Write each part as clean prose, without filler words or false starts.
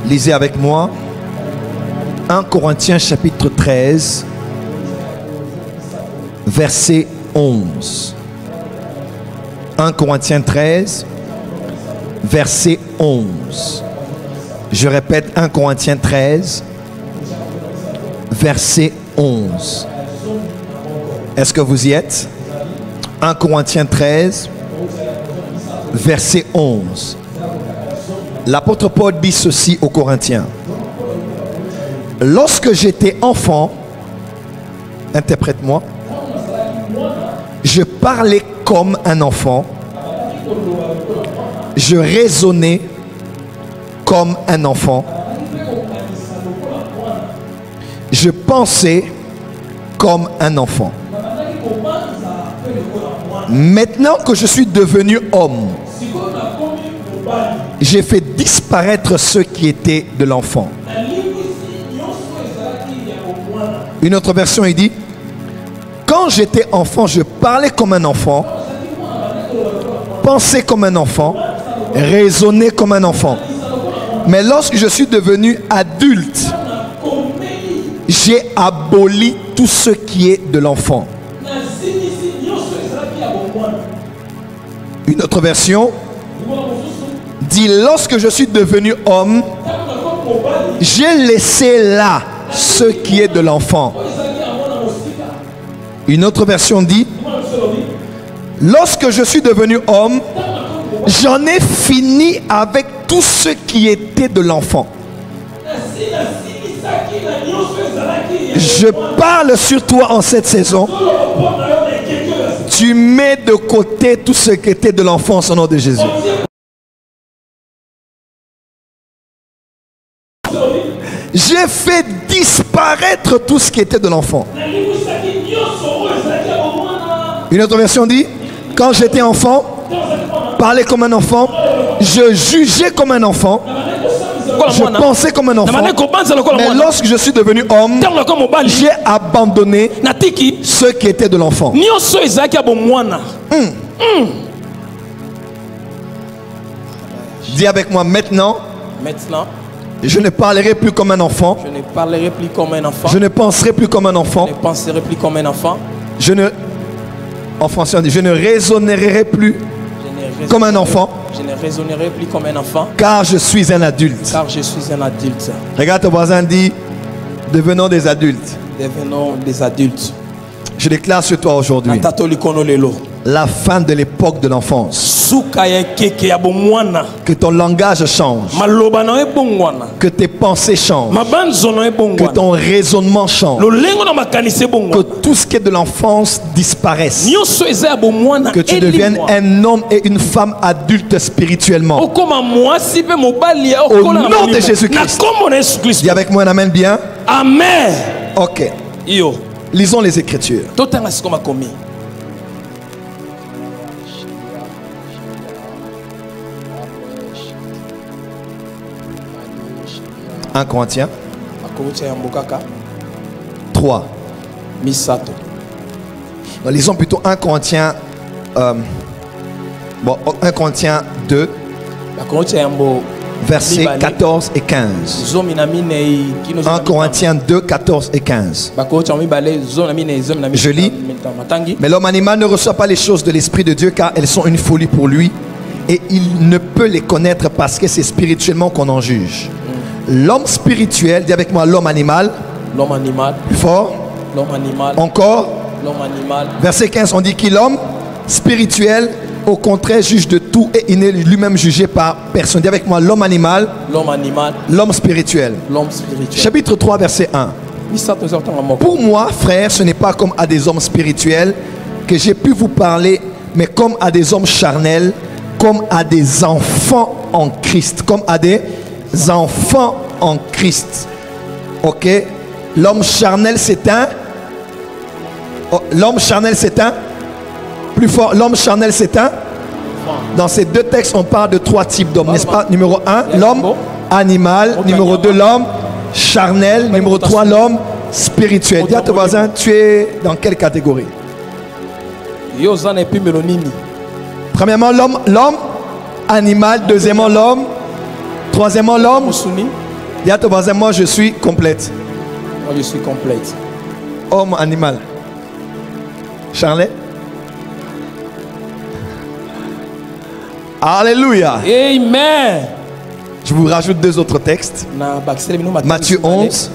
Lisez avec moi 1 Corinthiens chapitre 13, verset 11. 1 Corinthiens 13, verset 11. Je répète, 1 Corinthiens 13, verset 11. Est-ce que vous y êtes? 1 Corinthiens 13, verset 11. L'apôtre Paul dit ceci aux Corinthiens. Lorsque j'étais enfant, interprète-moi, je parlais comme un enfant, je raisonnais comme un enfant, je pensais comme un enfant. Maintenant que je suis devenu homme, j'ai fait disparaître ceux qui étaient de l'enfant. Une autre version, il dit, quand j'étais enfant, je parlais comme un enfant, pensais comme un enfant, raisonnais comme un enfant. Mais lorsque je suis devenu adulte, j'ai aboli tout ce qui est de l'enfant. Une autre version dit, lorsque je suis devenu homme, j'ai laissé là ce qui est de l'enfant. Une autre version dit, lorsque je suis devenu homme, j'en ai fini avec tout ce qui était de l'enfant. Je parle sur toi en cette saison. Tu mets de côté tout ce qui était de l'enfance au nom de Jésus. J'ai fait disparaître tout ce qui était de l'enfant. Une autre version dit, quand j'étais enfant, parlais comme un enfant, je jugeais comme un enfant, je pensais comme un enfant. Mais lorsque je suis devenu homme, j'ai abandonné ce qui était de l'enfant. Dis avec moi maintenant. Je ne parlerai plus comme un enfant. Je ne parlerai plus comme un enfant. Je ne penserai plus comme un enfant. Je ne penserai plus comme un enfant. En français on dit, je ne raisonnerai plus comme un enfant. Je ne raisonnerai plus comme un enfant. Car je suis un adulte. Car je suis un adulte. Regarde ton voisin, dit, devenons des adultes. Devenons des adultes. Je déclare sur toi aujourd'hui la fin de l'époque de l'enfance. Que ton langage change. Que tes pensées changent. Que ton raisonnement change. Que tout ce qui est de l'enfance disparaisse. Que tu deviennes un homme et une femme adulte spirituellement. Au nom de Jésus-Christ. Dis avec moi un amen bien. Amen. Ok. Lisons les Écritures. 1 Corinthiens 3. Lisons plutôt 1 Corinthiens 1 Corinthiens 2, versets 14 et 15. 1 Corinthiens 2, 14 et 15. Je lis. Mais l'homme animal ne reçoit pas les choses de l'Esprit de Dieu, car elles sont une folie pour lui, et il ne peut les connaître parce que c'est spirituellement qu'on en juge. L'homme spirituel, dis avec moi l'homme animal. L'homme animal. Plus fort. L'homme animal. Encore. L'homme animal. Verset 15, on dit que l'homme spirituel, au contraire, juge de tout et il n'est lui-même jugé par personne. Dis avec moi l'homme animal. L'homme animal. L'homme spirituel. L'homme spirituel. Chapitre 3, verset 1. Pour moi, frère, ce n'est pas comme à des hommes spirituels que j'ai pu vous parler, mais comme à des hommes charnels, comme à des enfants en Christ. Comme à des enfants en Christ. Ok. L'homme charnel c'est un. L'homme charnel c'est un. Plus fort. L'homme charnel c'est un. Dans ces deux textes on parle de trois types d'hommes, n'est-ce pas? Numéro 1 l'homme animal. Numéro 2 l'homme charnel. Numéro 3 l'homme spirituel. Dis à ton voisin, tu es dans quelle catégorie? Premièrement l'homme animal. Deuxièmement l'homme. Troisièmement l'homme Dis à ton voisin, moi je suis complète. Moi je suis complète. Homme, animal. Charlotte. Alléluia. Amen. Je vous rajoute 2 autres textes. Matthieu 11.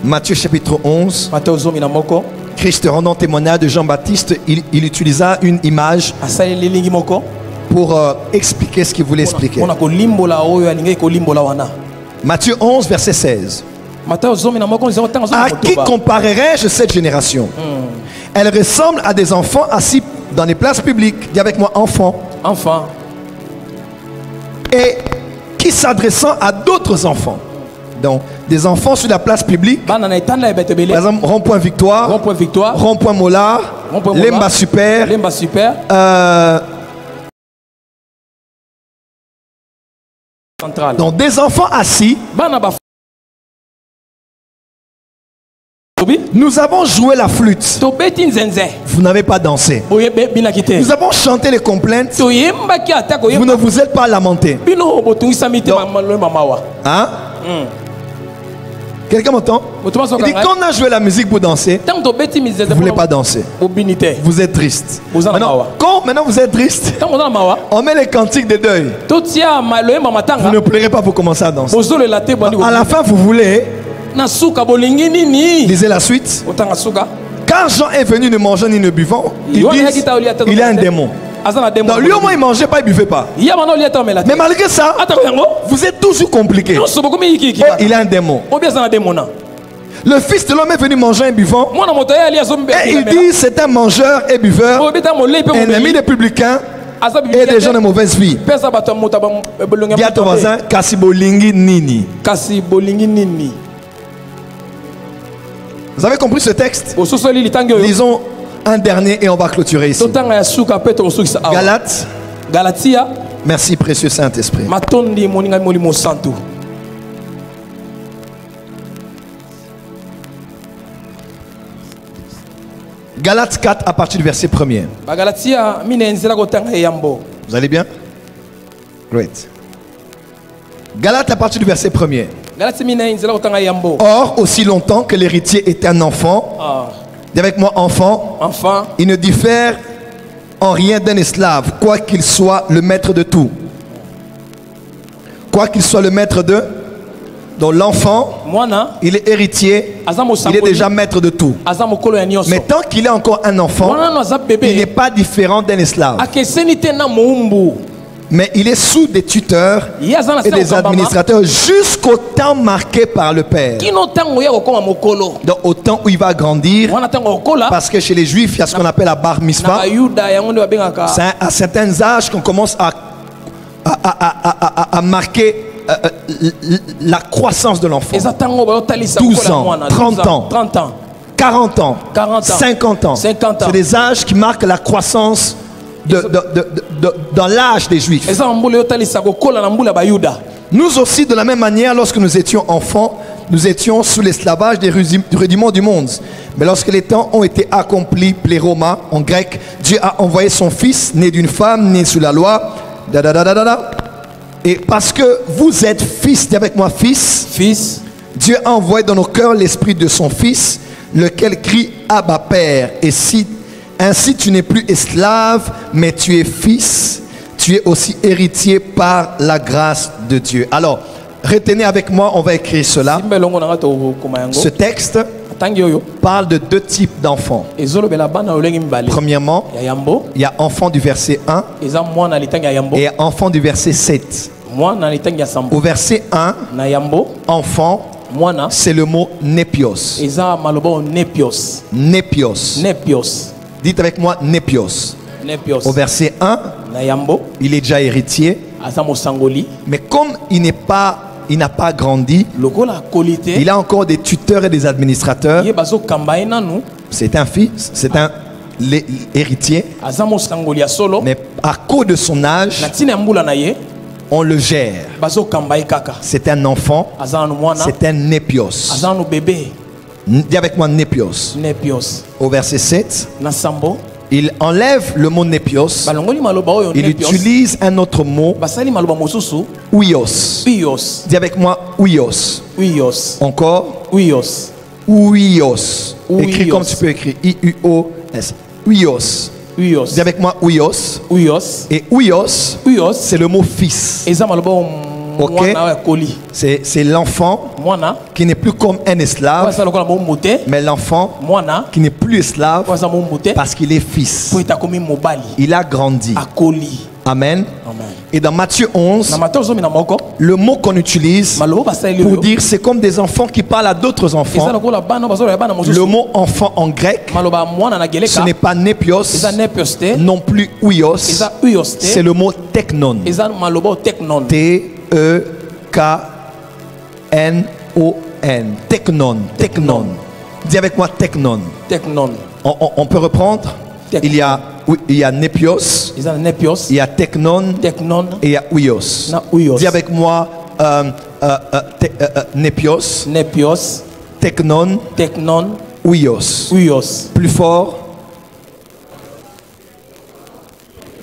Matthieu chapitre 11. Christ rendant témoignage de Jean-Baptiste, il utilisa une image pour expliquer ce qu'il voulait expliquer. Matthieu 11, verset 16. À qui comparerai-je cette génération? Elle ressemble à des enfants assis dans les places publiques. Dis avec moi, enfants. Enfants. Et qui s'adressant à d'autres enfants. Donc, des enfants sur la place publique. Par exemple, rond-point Victoire. Rond-point Mollard. Lemba Super. Donc, des enfants assis. Nous avons joué la flûte. Vous n'avez pas dansé. Nous avons chanté les complaintes. Vous ne vous êtes pas lamenté. Hein? Quelqu'un m'entend? Il dit quand on a joué la musique pour danser, vous ne voulez pas danser. Vous êtes triste. Maintenant vous êtes triste, on met les cantiques de deuil. Vous ne pleurez pas pour commencer à danser. À la fin vous voulez. Lisez la suite. Quand Jean est venu ne mangeant ni ne buvant, il a un démon. Donc lui au moins il ne mangeait pas, il ne buvait pas. Mais malgré ça, vous êtes toujours compliqué. Il a un démon. Le fils de l'homme est venu manger et buvant. Et il dit c'est un mangeur et buveur, ennemi des publicains et des gens de mauvaise vie. Dis à ton voisin, kasi bolingi nini. Vous avez compris ce texte? Lisons un dernier et on va clôturer ici. Galates. Merci précieux Saint-Esprit. Galates 4 à partir du verset 1er. Vous allez bien? Great. Galates à partir du verset 1er. Or, aussi longtemps que l'héritier est un enfant, dis avec moi enfant, il ne diffère en rien d'un esclave, quoi qu'il soit le maître de tout. Quoi qu'il soit le maître de... Donc l'enfant, il est héritier, il est déjà maître de tout. Mais tant qu'il est encore un enfant, il n'est pas différent d'un esclave. Mais il est sous des tuteurs et des administrateurs jusqu'au temps marqué par le Père. Donc au temps où il va grandir, parce que chez les Juifs, il y a ce qu'on appelle la bar mitzvah. C'est à certains âges qu'on commence à marquer la croissance de l'enfant. 12 ans, 30 ans, 40 ans, 50 ans. C'est des âges qui marquent la croissance dans l'âge des Juifs. Nous aussi, de la même manière, lorsque nous étions enfants, nous étions sous l'esclavage des rudiments du monde. Mais lorsque les temps ont été accomplis, pléroma en grec, Dieu a envoyé son fils, né d'une femme, né sous la loi. Et parce que vous êtes fils, dis avec moi fils, Dieu a envoyé dans nos cœurs l'esprit de son fils, lequel crie Abba Père. Et si ainsi tu n'es plus esclave, mais tu es fils, tu es aussi héritier par la grâce de Dieu. Alors, retenez avec moi, on va écrire cela. Ce texte parle de 2 types d'enfants. Premièrement, il y a enfant du verset 1 et enfant du verset 7. Au verset 1, enfant, c'est le mot nepios. Nepios. Dites avec moi nepios. Au verset 1, il est déjà héritier. Mais comme il n'a pas grandi, il a encore des tuteurs et des administrateurs. C'est un fils, c'est un héritier. Mais à cause de son âge, on le gère. C'est un enfant, c'est un nepios. Dis avec moi nepios. Au verset 7, Il enlève le mot nepios. Il utilise un autre mot. Ouios. Dis avec moi ouios. Encore. Ouios. Écrit comme tu peux écrire. I-U-O-S. Ouios. Dis avec moi ouios. Et ouios, c'est le mot fils. Okay. C'est l'enfant qui n'est plus comme un esclave, mais l'enfant qui n'est plus esclave parce qu'il est fils. Il a grandi. Amen. Et dans Matthieu 11, le mot qu'on utilise pour dire c'est comme des enfants qui parlent à d'autres enfants. Le mot enfant en grec, ce n'est pas nepios, non plus ouios, c'est le mot teknon. T-E-K-N-O-N. Teknon. Teknon. Dis avec moi teknon. On peut reprendre. Il y a nepios, il y a teknon, et il y a ouios. Dis avec moi nepios, teknon, ouios. Plus fort.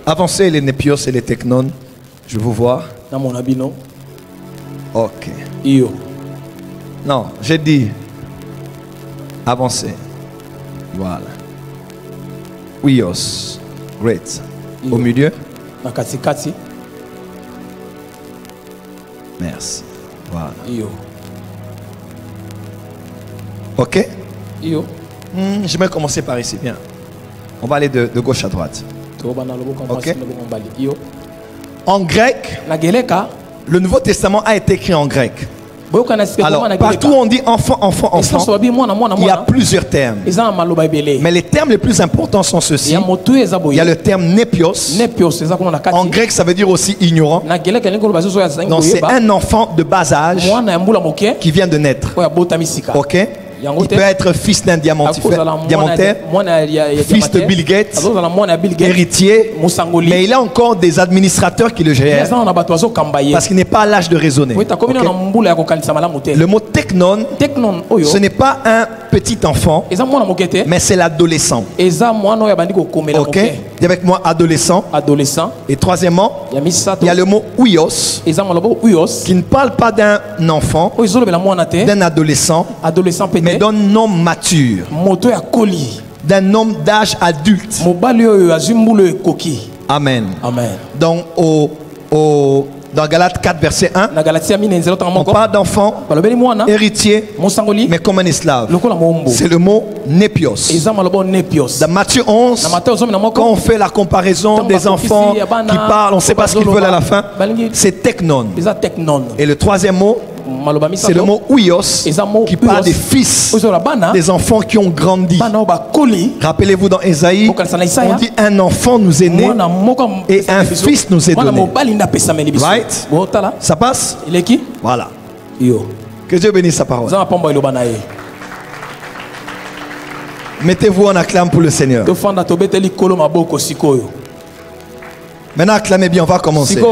Avancez les nepios et les teknon. Je vous vois. Ok. Non, j'ai dit avancez. Voilà. Ouios. Great. Au milieu. Merci. Voilà. Ok. Je vais commencer par ici. Bien. On va aller de gauche à droite. Ok. En grec, le Nouveau Testament a été écrit en grec. Alors, partout où on dit enfant, enfant, enfant, il y a plusieurs termes. Mais les termes les plus importants sont ceux-ci. Il y a le terme nepios. En grec, ça veut dire aussi ignorant. Donc, c'est un enfant de bas âge qui vient de naître. Ok? Il peut être fils d'un diamantaire, fils de Bill Gates, héritier, mais il a encore des administrateurs qui le gèrent parce qu'il n'est pas à l'âge de raisonner. Okay? Le mot teknon, ce n'est pas un petit enfant, mais c'est l'adolescent. Ok? Dis avec moi adolescent. Et troisièmement, il y a le mot ouios qui ne parle pas d'un enfant, d'un adolescent, mais d'un homme mature, d'un homme d'âge adulte. Amen. Donc dans Galates 4 verset 1, on parle d'enfant, héritier, mais comme un esclave. C'est le mot nepios. Dans Matthieu 11, quand on fait la comparaison des enfants qui parlent, on ne sait pas ce qu'ils veulent à la fin, c'est teknon. Et le troisième mot, c'est le mot ouios qui parle des fils, des enfants qui ont grandi. Rappelez-vous dans Ésaïe, on dit un enfant nous est né et un fils nous est donné. Right? Ça passe? Voilà. Que Dieu bénisse sa parole. Mettez-vous en acclame pour le Seigneur. Maintenant acclamez bien, on va commencer.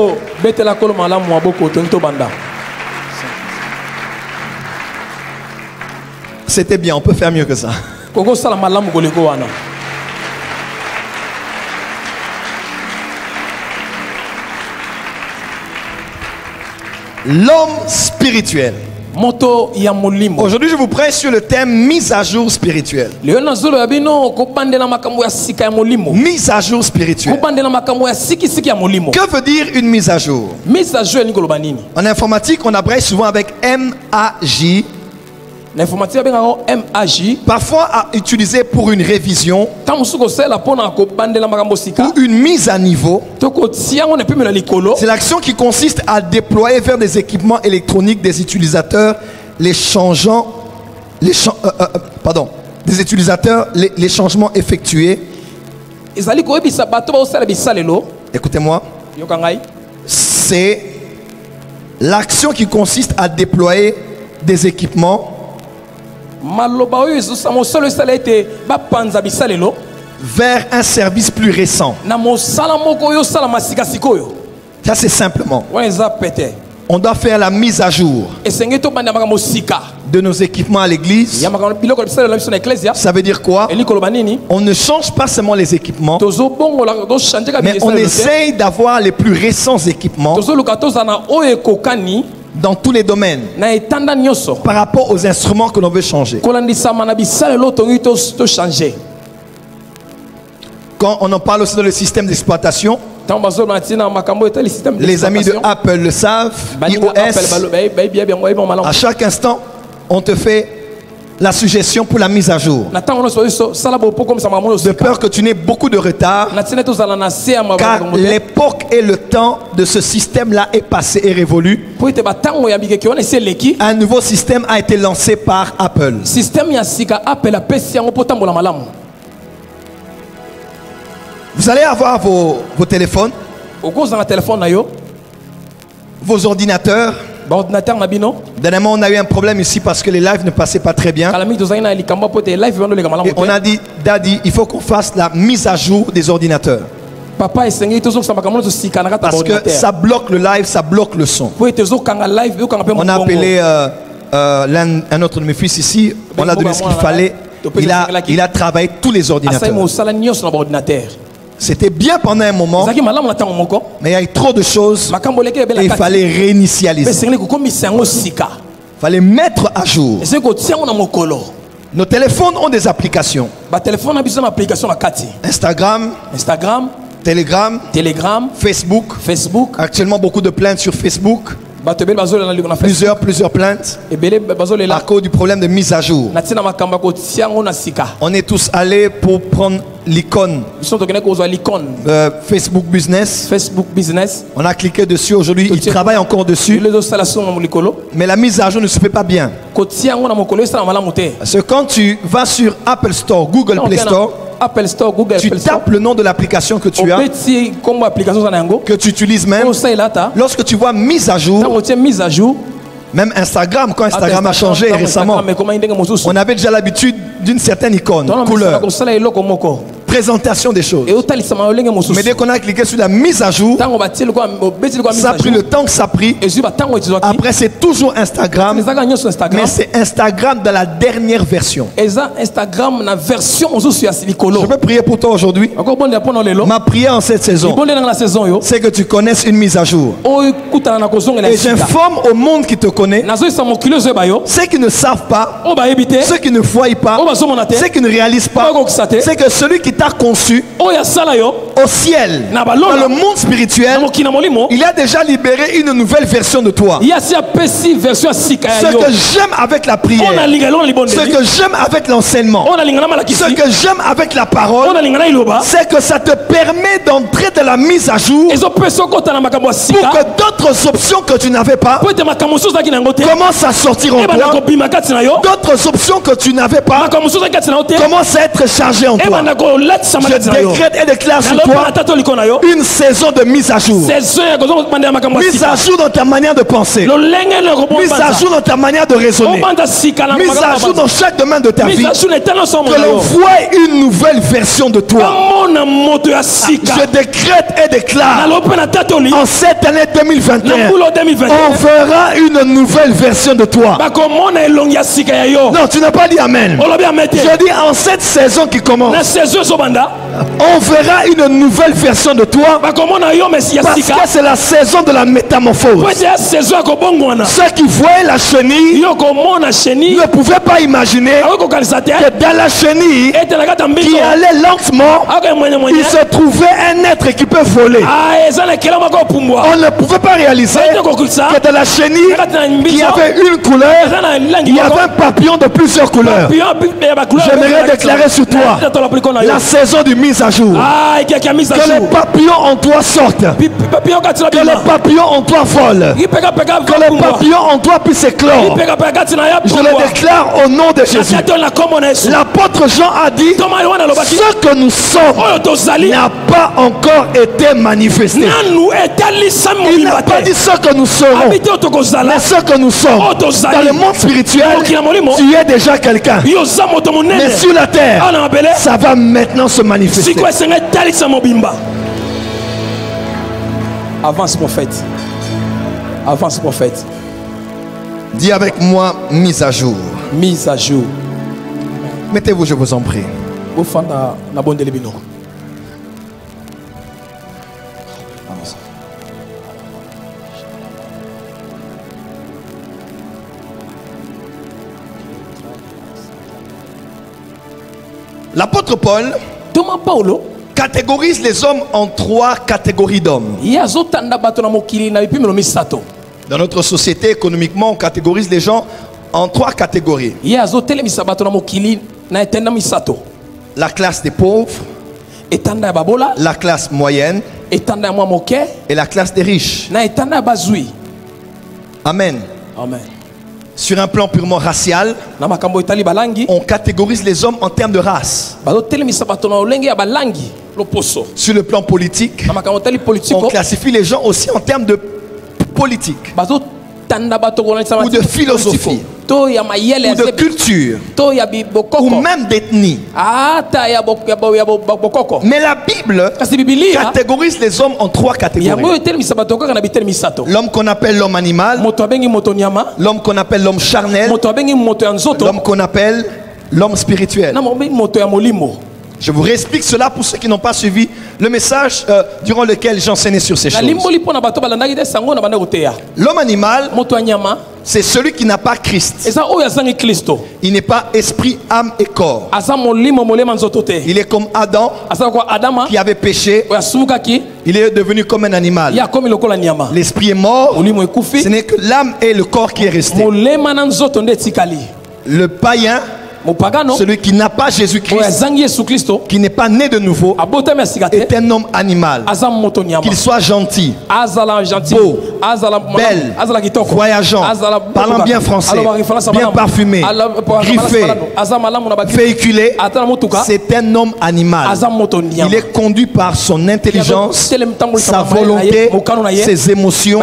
C'était bien, on peut faire mieux que ça. L'homme spirituel. Aujourd'hui, je vous prêche sur le thème mise à jour spirituelle. Mise à jour spirituelle. Que veut dire une mise à jour? En informatique, on abrège souvent avec MAJ. Parfois utilisé pour une révision ou une mise à niveau. C'est l'action qui consiste à déployer vers des équipements électroniques des utilisateurs les changements effectués. Écoutez-moi. C'est l'action qui consiste à déployer des équipements vers un service plus récent. Ça c'est simplement. On doit faire la mise à jour de nos équipements à l'église. Ça veut dire quoi? On ne change pas seulement les équipements, mais on essaye d'avoir les plus récents équipements dans tous les domaines par rapport aux instruments que l'on veut changer. Quand on en parle aussi dans le système d'exploitation, les amis de Apple le savent, iOS, à chaque instant, on te fait la suggestion pour la mise à jour. De peur que tu n'aies beaucoup de retard, car l'époque et le temps de ce système-là est passé et révolu. Un nouveau système a été lancé par Apple. Vous allez avoir vos téléphones, vos ordinateurs. Dernièrement, on a eu un problème ici parce que les lives ne passaient pas très bien. Et on a dit, Daddy, il faut qu'on fasse la mise à jour des ordinateurs. Parce que ça bloque le live, ça bloque le son. On a appelé un autre de mes fils ici, on a donné ce qu'il fallait. Il a travaillé tous les ordinateurs. C'était bien pendant un moment, mais il y a eu trop de choses et il fallait réinitialiser. Il fallait mettre à jour. Nos téléphones ont des applications. Instagram, Telegram, Facebook. Actuellement, beaucoup de plaintes sur Facebook. Plusieurs plaintes à cause du problème de mise à jour. On est tous allés pour prendre l'icône Facebook Business. On a cliqué dessus aujourd'hui, il travaille encore dessus. Mais la mise à jour ne se fait pas bien. Parce que quand tu vas sur Apple Store, Google Play Store, tu tapes le nom de l'application que tu as, que tu utilises même. Lorsque tu vois mise à jour, même Instagram, quand Instagram a changé récemment, on avait déjà l'habitude d'une certaine icône, couleur, présentation des choses. Mais dès qu'on a cliqué sur la mise à jour, ça a pris le temps que ça a pris. Après, c'est toujours Instagram, mais c'est Instagram dans la dernière version. Je peux prier pour toi aujourd'hui. Ma prière en cette saison, c'est que tu connaisses une mise à jour. Et j'informe au monde qui te connaît, ceux qui ne savent pas, ceux qui ne voient pas, ceux qui ne réalisent pas, c'est que celui qui t'a conçu au ciel, dans le monde spirituel, il a déjà libéré une nouvelle version de toi. Ce que j'aime avec la prière, ce que j'aime avec l'enseignement, ce que j'aime avec la parole, c'est que ça te permet d'entrer dans la mise à jour pour que d'autres options que tu n'avais pas commencent à sortir en toi. D'autres options que tu n'avais pas commencent à être chargées en toi. Je décrète et déclare sur toi une saison de mise à jour. Mise à jour dans ta manière de penser. Mise à jour dans ta manière de raisonner. Mise à jour dans chaque domaine de ta vie. Que l'on voit une nouvelle version de toi. Je décrète et déclare en cette année 2021, on verra une nouvelle version de toi. Non, tu n'as pas dit amen. Je dis en cette saison qui commence, on verra une nouvelle version de toi, parce que c'est la saison de la métamorphose. Ceux qui voyaient la chenille ne pouvaient pas imaginer que dans la chenille qui allait lentement, il se trouvait un être qui peut voler. On ne pouvait pas réaliser que dans la chenille qui avait une couleur, il y avait un papillon de plusieurs couleurs. J'aimerais déclarer sur toi la saison du mise à jour. Que les papillons en toi sortent. Que les papillons en toi volent. Que les papillons en toi puissent éclore. Je le déclare au nom de Jésus. L'apôtre Jean a dit, ce que nous sommes n'a pas encore été manifesté. Il n'a pas dit ce que nous serons, mais ce que nous sommes. Dans le monde spirituel, tu es déjà quelqu'un. Mais sur la terre, ça va maintenant se manifester. Avance, prophète. Avance prophète. Dis avec moi, mise à jour. Mise à jour. Mettez-vous, je vous en prie. L'apôtre Paul catégorise les hommes en 3 catégories d'hommes. Dans notre société, économiquement, on catégorise les gens en 3 catégories. La classe des pauvres, la classe moyenne et la classe des riches. Amen. Amen. Sur un plan purement racial, on catégorise les hommes en termes de race. Sur le plan politique, on classifie les gens aussi en termes de politique, ou de philosophie, ou de culture, ou même d'ethnie. Mais la Bible catégorise les hommes en 3 catégories. L'homme qu'on appelle l'homme animal, l'homme qu'on appelle l'homme charnel, l'homme qu'on appelle l'homme spirituel. Je vous réexplique cela pour ceux qui n'ont pas suivi le message durant lequel j'enseignais sur ces choses. L'homme animal, c'est celui qui n'a pas Christ. Il n'est pas esprit, âme et corps. Il est comme Adam qui avait péché. Il est devenu comme un animal. L'esprit est mort. Ce n'est que l'âme et le corps qui est resté. Le païen, celui qui n'a pas Jésus-Christ, qui n'est pas né de nouveau, est un homme animal. Qu'il soit gentil, beau, belle, voyageant, parlant bien français, bien parfumé, griffé, véhiculé, c'est un homme animal. Il est conduit par son intelligence, sa volonté, ses émotions,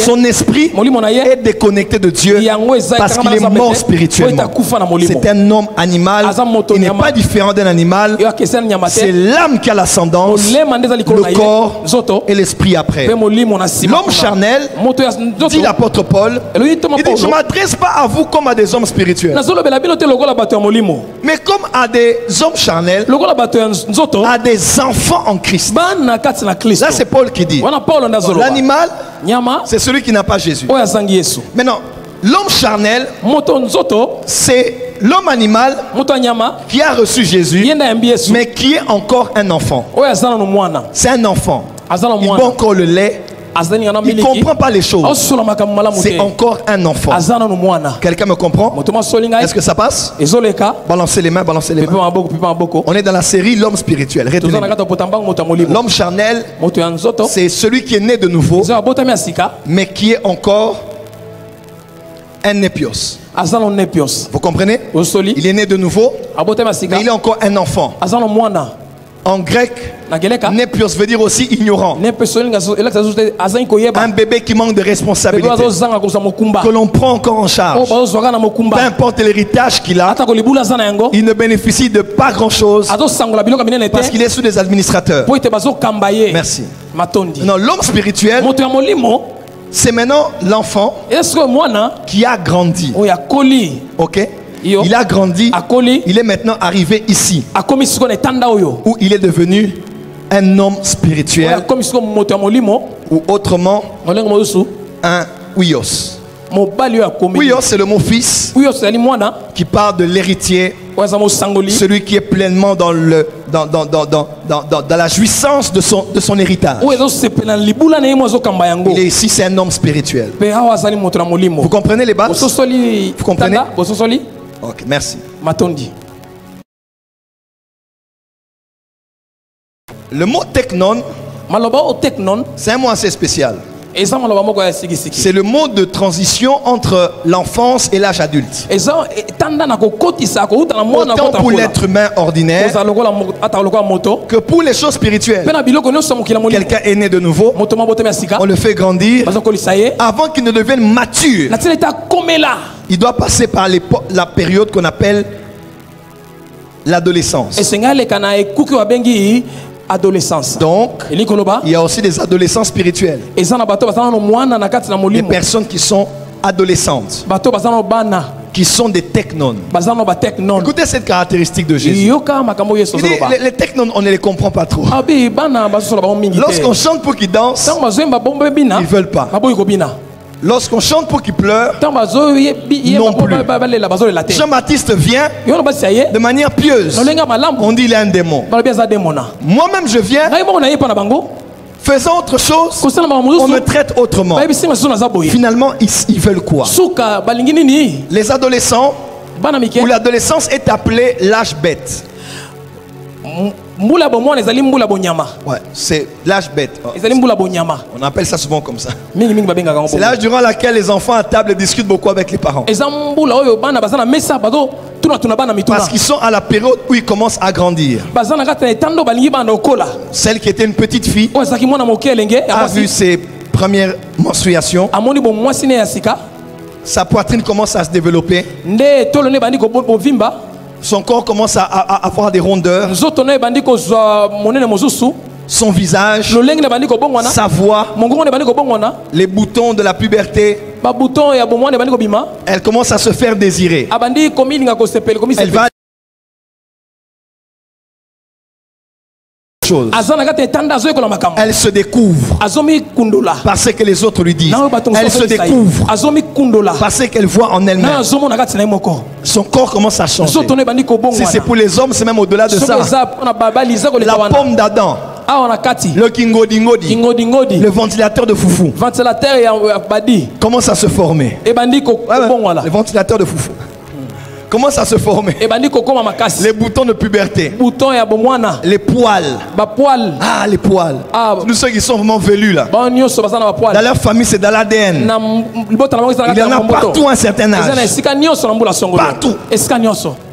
son esprit est déconnecté de Dieu parce qu'il est mort spirituellement. C'est un homme animal. Il n'est pas différent d'un animal. C'est l'âme qui a l'ascendance, le corps et l'esprit après. L'homme charnel, dit l'apôtre Paul, il dit: je ne m'adresse pas à vous comme à des hommes spirituels, mais comme à des hommes charnels, à des enfants en Christ. Là c'est Paul qui dit. L'animal, c'est celui qui n'a pas Jésus. Maintenant, l'homme charnel, c'est l'homme animal qui a reçu Jésus, mais qui est encore un enfant. C'est un enfant. Il boit encore le lait. Il ne comprend pas les choses. C'est encore un enfant. Quelqu'un me comprend? Est-ce que ça passe? Balancez les mains, balancez les mains. On est dans la série L'homme spirituel. L'homme charnel, c'est celui qui est né de nouveau, mais qui est encore un népios. Vous comprenez? Il est né de nouveau, mais il est encore un enfant. En grec, népios veut dire aussi ignorant. Un bébé qui manque de responsabilité, que l'on prend encore en charge. Peu importe l'héritage qu'il a, il ne bénéficie de pas grand chose parce qu'il est sous des administrateurs. Merci. Non, l'homme spirituel, c'est maintenant l'enfant qui a grandi. Ok? Il a grandi. Il est maintenant arrivé ici, où il est devenu un homme spirituel, ou autrement un Huios. Huios, c'est le mot fils qui parle de l'héritier, celui qui est pleinement dans la jouissance de son héritage. Il est ici, c'est un homme spirituel. Vous comprenez les bases? Vous comprenez? Ok, merci. Le mot teknon, c'est un mot assez spécial. C'est le mot de transition entre l'enfance et l'âge adulte. Autant pour l'être humain ordinaire que pour les choses spirituelles. Quelqu'un est né de nouveau, on le fait grandir. Avant qu'il ne devienne mature, il doit passer par la période qu'on appelle l'adolescence. adolescence. Donc, il y a aussi des adolescents spirituels. Des personnes qui sont adolescentes, qui sont des technones. Écoutez cette caractéristique de Jésus. Les technones, on ne les comprend pas trop. Lorsqu'on chante pour qu'ils dansent, ils ne veulent pas. Lorsqu'on chante pour qu'ils pleurent, non plus. Jean-Baptiste vient de manière pieuse. On dit il est un démon. Moi-même je viens, faisant autre chose, on me traite autrement. Finalement, ils veulent quoi? Les adolescents, où l'adolescence est appelée l'âge bête. Ouais, c'est l'âge bête. On appelle ça souvent comme ça. C'est l'âge durant lequel les enfants à table discutent beaucoup avec les parents. Parce qu'ils sont à la période où ils commencent à grandir. Celle qui était une petite fille a vu ses premières menstruations. Sa poitrine commence à se développer. Son corps commence à avoir des rondeurs. Son visage, sa voix, les boutons de la puberté, elle commence à se faire désirer. Elle va elle se découvre parce que les autres lui disent. Elle se découvre parce qu'elle voit en elle-même. Son corps commence à changer. Si c'est pour les hommes, c'est même au-delà de ça. La pomme d'Adam, le kingodingodi, le ventilateur de foufou commence à se former. Le ventilateur de foufou commence à se former. Les boutons de puberté, les poils. Ah, les poils. Nous ceux qui sont vraiment velus là. Dans leur famille, c'est dans l'ADN. Il y en a partout à un certain âge. Partout.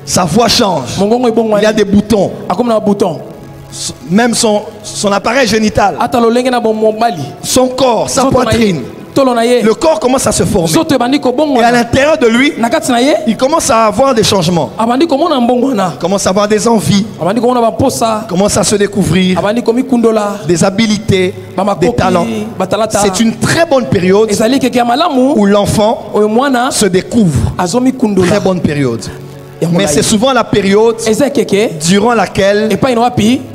Sa voix change. Il y a des boutons. Même son appareil génital, son corps, sa poitrine. Le corps commence à se former. Et à l'intérieur de lui, il commence à avoir des changements. Il commence à avoir des envies. Il commence à se découvrir des habiletés, des talents. C'est une très bonne période où l'enfant se découvre. Très bonne période. Mais c'est souvent la période durant laquelle,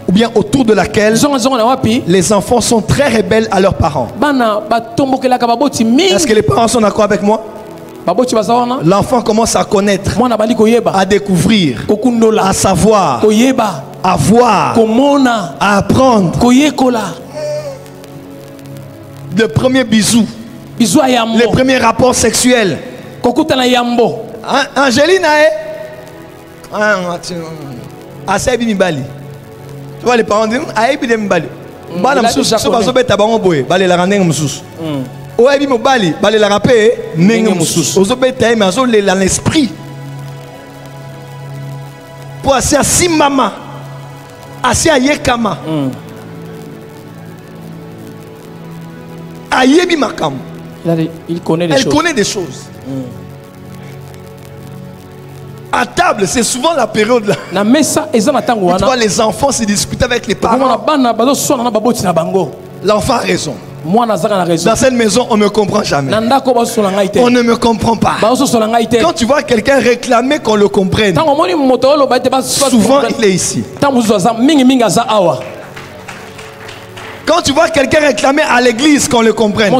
ou bien autour de laquelle, les enfants sont très rebelles à leurs parents. Est-ce que les parents sont d'accord avec moi? L'enfant commence à connaître, à découvrir, à savoir, à voir, à apprendre. Le premier bisou, les premiers rapports sexuels. Angéline, tu vois les parents disent l'esprit pour assis maman assis à yekama il connaît des choses. À table, c'est souvent la période là. Tu vois, les enfants se discutent avec les parents. L'enfant a raison. Dans cette maison, on ne me comprend jamais. On ne me comprend pas. Quand tu vois quelqu'un réclamer qu'on le comprenne, souvent il est ici. Quand tu vois quelqu'un réclamer à l'église qu'on le comprenne,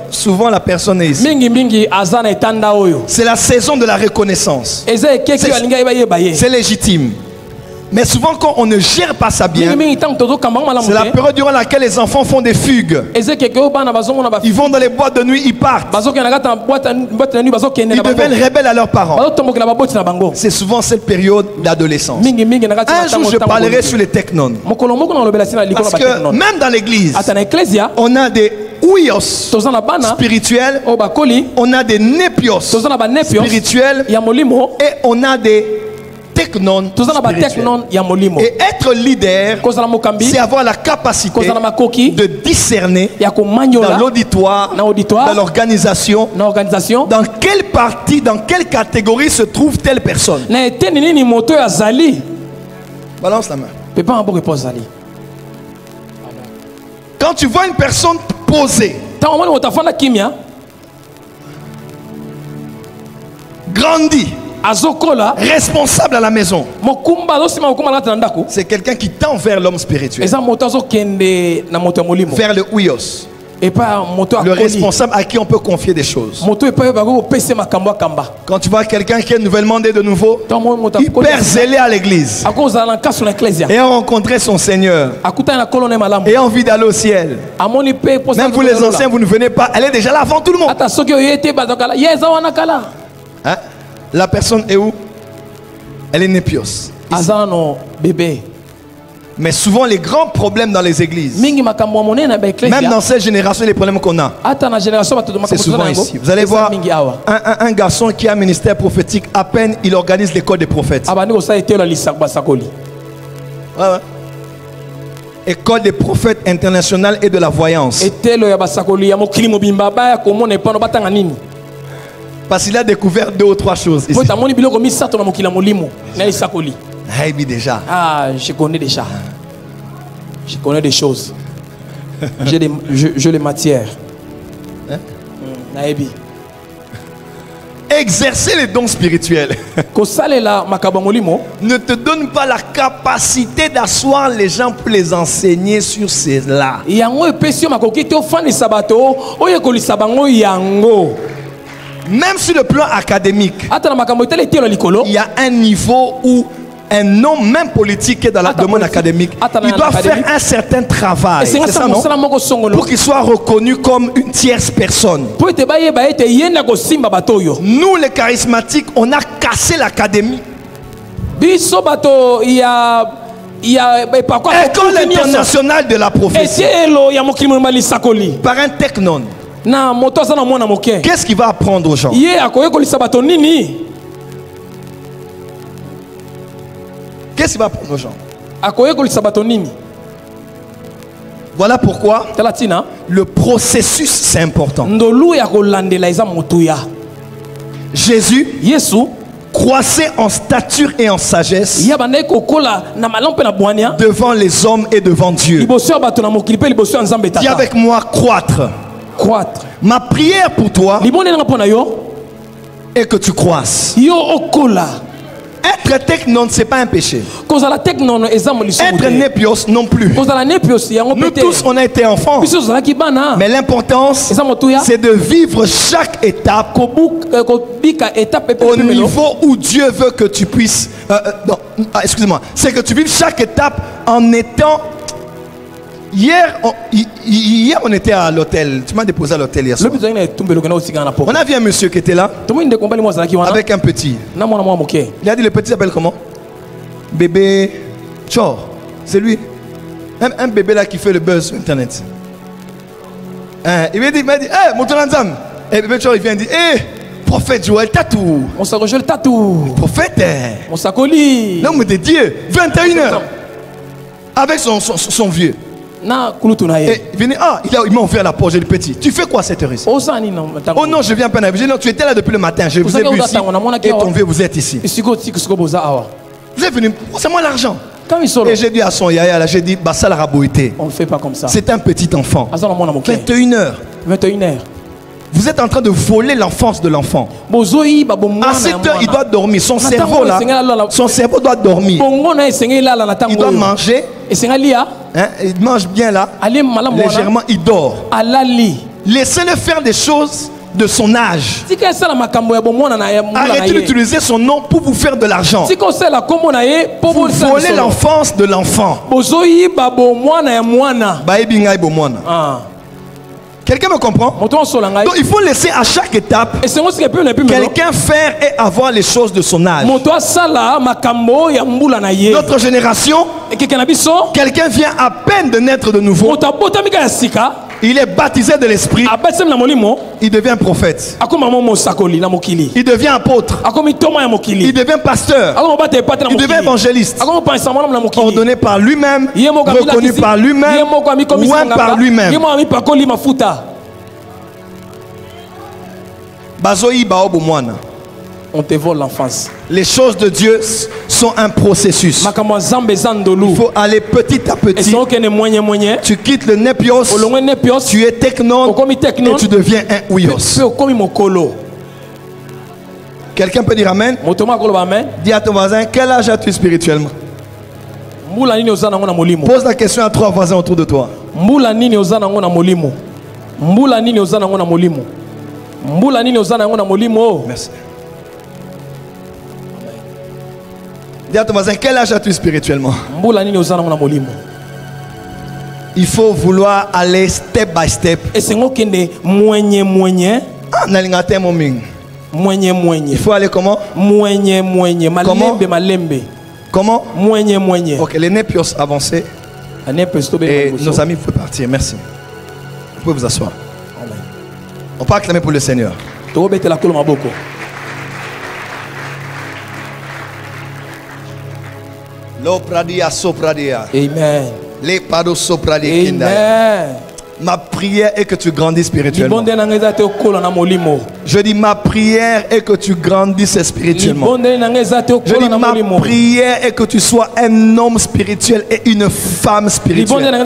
souvent la personne est ici. C'est la saison de la reconnaissance. C'est légitime. Mais souvent quand on ne gère pas ça bien, c'est la période durant laquelle les enfants font des fugues. Ils vont dans les boîtes de nuit, ils partent. Ils deviennent rebelles à leurs parents. C'est souvent cette période d'adolescence. Un jour je parlerai sur les technones. Parce que même dans l'église, on a des ouios spirituels, on a des népios spirituels et on a des technon spirituel. Et être leader, c'est avoir la capacité de discerner dans l'auditoire, dans l'organisation, dans quelle partie, dans quelle catégorie se trouve telle personne. Balance la main. Quand tu vois une personne posée, grandi, responsable à la maison, c'est quelqu'un qui tend vers l'homme spirituel, vers le Uyos, le responsable à qui on peut confier des choses. Quand tu vois quelqu'un qui est nouvellement né de nouveau, hyper zélé à l'église, et a rencontré son Seigneur, et a envie d'aller au ciel, même vous les anciens, vous ne venez pas, elle est déjà là avant tout le monde. Hein? La personne est où? Elle est népios. Mais souvent les grands problèmes dans les églises, même dans cette génération, les problèmes qu'on a, c'est souvent ici. Vous allez voir un garçon qui a un ministère prophétique, à peine il organise l'école des prophètes. École des prophètes internationale et de la voyance. Parce qu'il a découvert 2 ou 3 choses ici. Déjà. Ah, je connais déjà. Je connais des choses. J'ai les matières. Hein? Exercer les dons spirituels ne te donne pas la capacité d'asseoir les gens pour les enseigner sur cela. Même sur le plan académique, il y a un niveau où un homme, même politique, est dans le domaine académique, il doit faire un certain travail, c'est ça, non? Pour qu'il soit reconnu comme une tierce personne. Nous, les charismatiques, on a cassé l'académie. École internationale de la prophétie par un technon. Qu'est-ce qu'il va apprendre aux gens? Qu'est-ce qu'il va apprendre aux gens? Voilà pourquoi le processus c'est important. Jésus croissait en stature et en sagesse devant les hommes et devant Dieu. Dis avec moi, croître. Ma prière pour toi est que tu croisses. Être technon, ce n'est pas un péché. Être népios non plus. Nous tous, on a été enfants. Mais l'importance, c'est de vivre chaque étape au niveau où Dieu veut que tu puisses... excusez-moi. C'est que tu vives chaque étape en étant... Hier, on était à l'hôtel. Tu m'as déposé à l'hôtel hier soir. On a vu un monsieur qui était là avec un petit. Il a dit, le petit s'appelle comment? Bébé Chor. C'est lui. Un bébé là qui fait le buzz sur internet. Il m'a dit, hey, mon tonanzam. Et bébé Chor, il vient dire, hey, prophète Joël Tatou. On s'est rejoint le Tatou. Prophète. On s'accoli. L'homme de Dieu. 21h. Avec son vieux. Et il m'a ouvert la porte, j'ai dit, petit, tu fais quoi cette heure-ci? Oh non, je viens à peine. Non, tu étais là depuis le matin, je vous ai vu ici. Et ton vieux, vous êtes ici. Vous êtes venu, c'est moi l'argent. Et j'ai dit à son yaya, j'ai dit, bah ça la raboité. On ne fait pas comme ça. C'est un petit enfant. 21h. Vous êtes en train de voler l'enfance de l'enfant. À 7 heures, il doit dormir. Son cerveau là, son cerveau doit dormir. Il doit manger. Hein, il mange bien là. Légèrement, il dort. Laissez-le faire des choses de son âge. Arrêtez d'utiliser son nom pour vous faire de l'argent. Vous volez l'enfance de l'enfant. Quelqu'un me comprend? Donc il faut laisser à chaque étape quelqu'un faire et avoir les choses de son âge. Notre génération, quelqu'un vient à peine de naître de nouveau. Il est baptisé de l'esprit. Il devient prophète. Il devient apôtre. Il devient pasteur. Il devient évangéliste. Ordonné par lui-même, reconnu par lui-même, oint par lui-même. Bazoyi baobo mwana. On te vole l'enfance. Les choses de Dieu sont un processus. Il faut aller petit à petit. Tu quittes le nepios, tu es technon et tu deviens un ouyos. Quelqu'un peut dire amen? Dis à ton voisin, quel âge as-tu spirituellement? Pose la question à 3 voisins autour de toi. Merci. Dis à ton voisin, quel âge as-tu spirituellement? Il faut vouloir aller step by step. Il faut aller comment? Comment? Ok, les népios avancés. Et nos amis peuvent partir. Merci. Vous pouvez vous asseoir. On peut acclamer pour le Seigneur. Amen. Amen. Ma prière est que tu grandisses spirituellement. Je dis ma prière est que tu grandisses spirituellement. Je dis ma prière est que tu sois un homme spirituel et une femme spirituelle.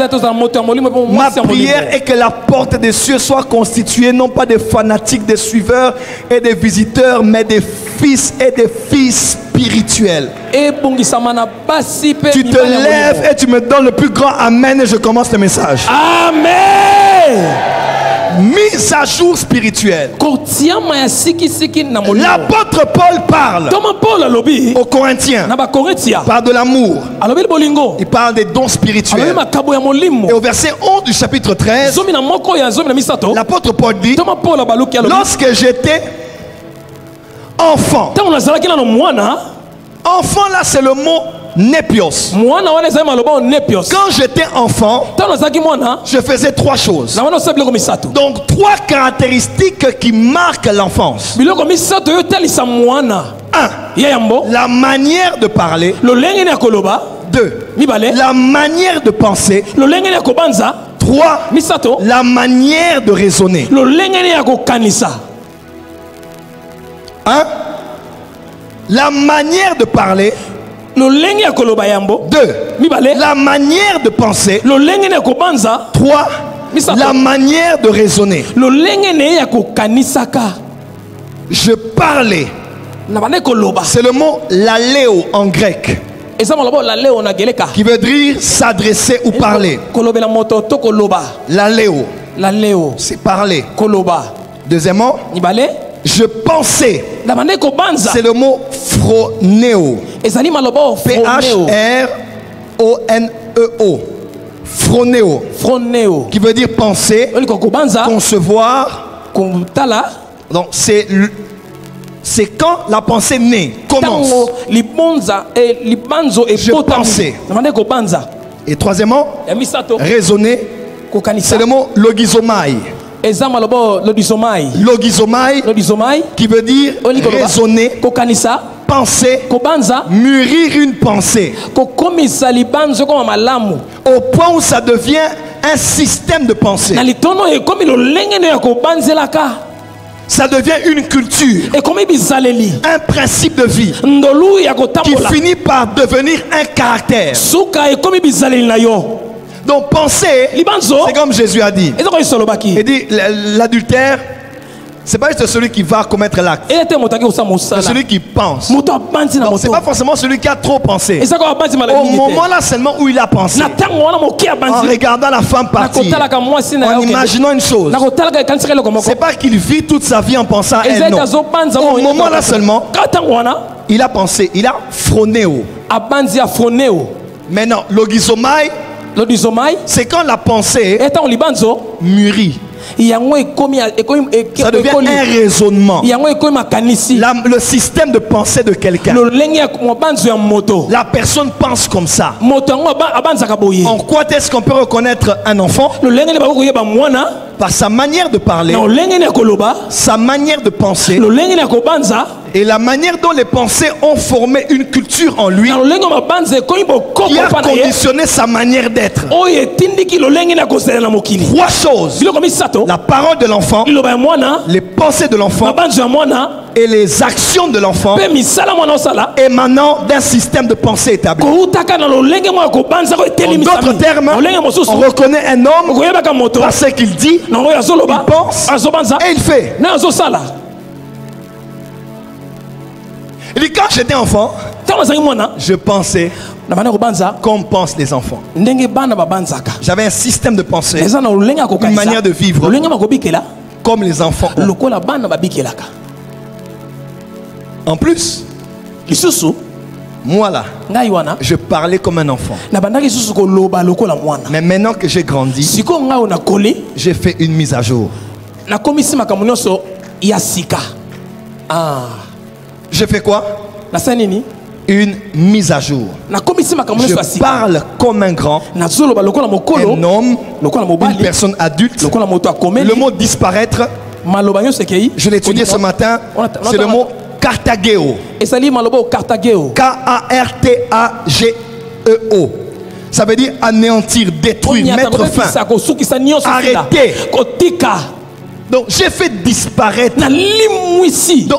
Ma prière est que la porte des cieux soit constituée non pas des fanatiques, des suiveurs et des visiteurs, mais des fils et des filles spirituels. Tu te lèves et tu me donnes le plus grand amen et je commence le message. Amen. Mise à jour spirituelle. L'apôtre Paul parle aux Corinthiens. Parle de l'amour. Il parle des dons spirituels. Et au verset 11 du chapitre 13, l'apôtre Paul dit: lorsque j'étais enfant. Enfant là c'est le mot népios. Quand j'étais enfant, je faisais 3 choses. Donc 3 caractéristiques qui marquent l'enfance. 1. La manière de parler. 2. La manière de penser. 3. La manière de raisonner. 1. La manière de parler. 2. La manière de penser. 3. La manière de raisonner. Je parlais. C'est le mot laléo en grec, qui veut dire s'adresser ou parler. Laléo, c'est parler. Deuxièmement, je pensais. C'est le mot phronéo. P-H-R-O-N-E-O. Phronéo. Qui veut dire penser, concevoir. Donc c'est quand la pensée naît, commence. Je pensais. Et troisièmement, raisonner. C'est le mot logizomai. Logizomai qui veut dire raisonner, penser, mûrir une pensée, au point où ça devient un système de pensée. Ça devient une culture, un principe de vie qui finit par devenir un caractère. Donc penser, c'est comme Jésus a dit. Il dit l'adultère, c'est pas juste celui qui va commettre l'acte, c'est celui qui pense. Donc c'est pas forcément celui qui a trop pensé. Au moment là seulement où il a pensé, en regardant la femme partir, en imaginant une chose, c'est pas qu'il vit toute sa vie en pensant à elle, non. Au moment là seulement, il a pensé, il a phronéo. Maintenant, logizomai, c'est quand la pensée mûrit. Ça devient un raisonnement. Le système de pensée de quelqu'un. La personne pense comme ça. En quoi est-ce qu'on peut reconnaître un enfant? Par sa manière de parler, sa manière de penser Et la manière dont les pensées ont formé une culture en lui qui a conditionné sa manière d'être. 3 choses. La parole de l'enfant, les pensées de l'enfant et les actions de l'enfant émanant d'un système de pensée établi. En d'autres termes, on reconnaît un homme par ce qu'il dit, il pense et il fait. Il dit, quand j'étais enfant, je pensais comme pensent les enfants. J'avais un système de pensée, une manière de vivre comme les enfants ont. En plus, moi là, je parlais comme un enfant. Mais maintenant que j'ai grandi, j'ai fait une mise à jour. J'ai fait quoi? Une mise à jour. Je parle comme un grand, un homme, une personne adulte. Le mot disparaître, je l'ai étudié ce matin, c'est le mot Kartageo. K-A-R-T-A-G-E-O. Ça veut dire anéantir, détruire, mettre fin, arrêter. Donc j'ai fait disparaître. Donc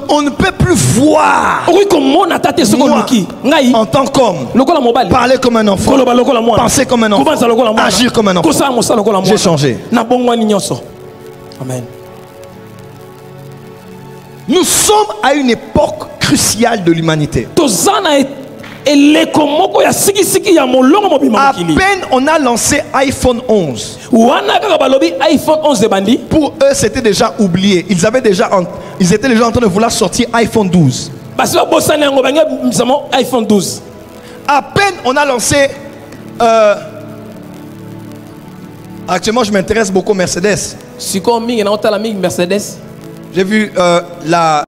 on ne peut plus voir moi, en tant qu'homme, parler comme un enfant, penser comme un enfant, agir comme un enfant. J'ai changé. Amen. Nous sommes à une époque cruciale de l'humanité. À peine on a lancé iPhone 11. Pour eux, c'était déjà oublié. Ils étaient déjà en train de vouloir sortir iPhone 12. À peine on a lancé. Actuellement, je m'intéresse beaucoup au Mercedes. J'ai vu la.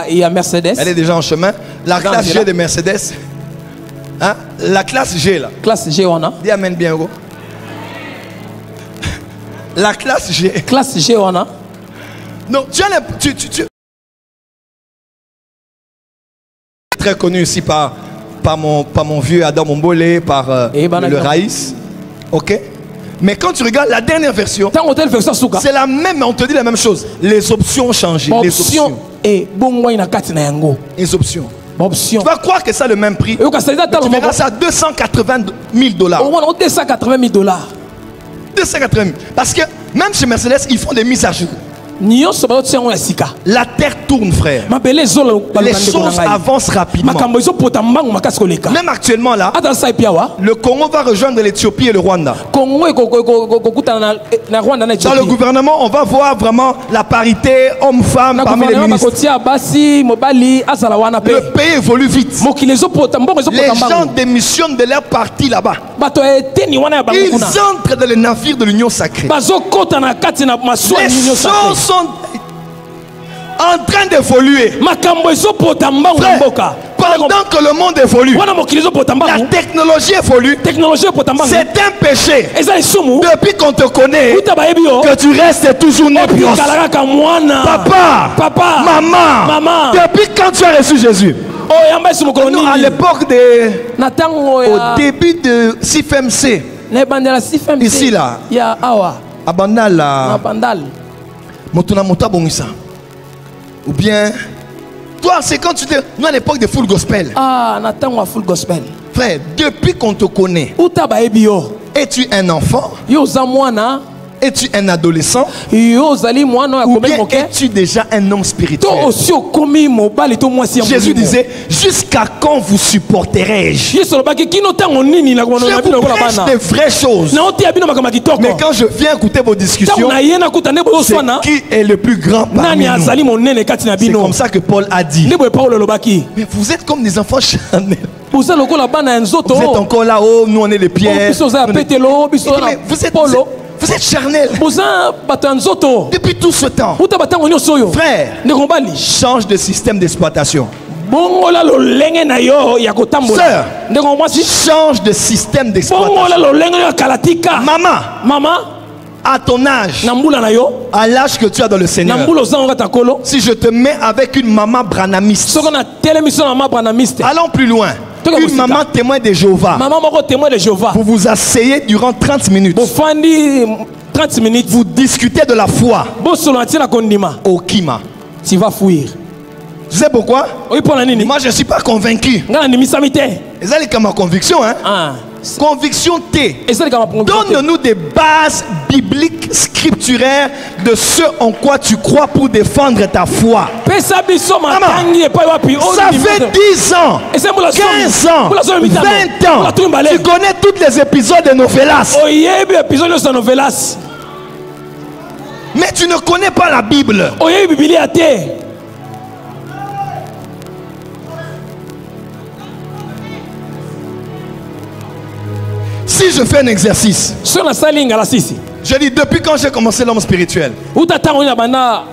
Il y a Mercedes. Elle est déjà en chemin. La classe G de Mercedes. Hein? La classe G là. Classe G, on a. Dis amen bien gros. La classe G. Classe G, on a. Non, tu très connu ici par mon vieux Adam Mombolé, par le Raïs. Ok? Mais quand tu regardes la dernière version, c'est la même, mais on te dit la même chose. Les options ont changé. Les options. Les options. Tu vas croire que ça a le même prix. Tu verras ça à $280 000. 280 000. 280 000. Parce que même chez Mercedes, ils font des mises à jour. La terre tourne, frère. Les choses avancent rapidement. Même actuellement là, le Congo va rejoindre l'Éthiopie et le Rwanda. Dans le gouvernement, on va voir vraiment la parité homme-femme parmi les ministres. Le pays évolue vite. Les gens démissionnent de leur parti là-bas. Ils entrent dans les navires de l'Union sacrée. Les choses sont en train d'évoluer. Pendant que le monde évolue, la technologie évolue. C'est un péché depuis qu'on te connaît que tu restes toujours népios. Papa, maman, depuis quand tu as reçu Jésus? Nous, à l'époque au début de CFMC, ici là, à Bandal là, ou bien toi c'est quand tu t'es. Nous à l'époque de full gospel. Full gospel. Frère, depuis qu'on te connaît, es-tu un enfant? Es-tu un adolescent? Ou bien es-tu déjà un homme spirituel? Jésus disait, jusqu'à quand vous supporterai-je? Je vous prêche des vraies choses. Mais quand je viens écouter vos discussions, c'est qui est le plus grand parmi nous? C'est comme ça que Paul a dit. Mais vous êtes comme des enfants charnels. Vous êtes encore là, oh, nous on est les pierres. Vous êtes charnel. Depuis tout ce temps. Frère, change de système d'exploitation. Sœur, change de système d'exploitation. Maman, À ton âge, à l'âge que tu as dans le Seigneur, si je te mets avec une maman branamiste, allons plus loin. Une maman témoin de Jéhovah, vous vous asseyez durant 30 minutes. 30 minutes, vous discutez de la foi. Au Kima, tu vas fuir. Tu sais pourquoi? Moi je ne suis pas convaincu. C'est ma conviction, hein? Conviction T. Donne-nous des bases bibliques scripturaires de ce en quoi tu crois pour défendre ta foi. Ça fait 10 ans, 15 ans, 20 ans. Tu connais tous les épisodes de Novelas. Mais tu ne connais pas la Bible. Si je fais un exercice, je dis depuis quand j'ai commencé l'homme spirituel,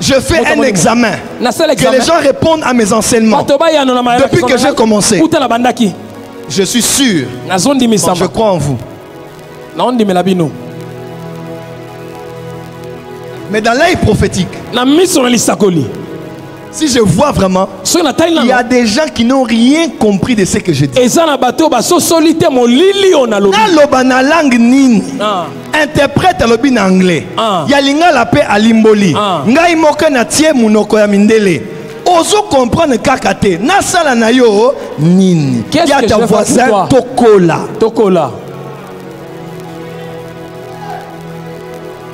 je fais un examen, que les gens répondent à mes enseignements. Depuis que j'ai commencé, je suis sûr, je crois en vous. Mais dans l'œil prophétique, si je vois vraiment, il y a des gens qui n'ont rien compris de ce que je dis. Na langue nin, interprète le anglais. Yalinga la paix à limboli. Ngai moka na tie munoko ya mindele. Ozo comprendre kakate. Na sala na yo nin. Ya ta voisin tokola.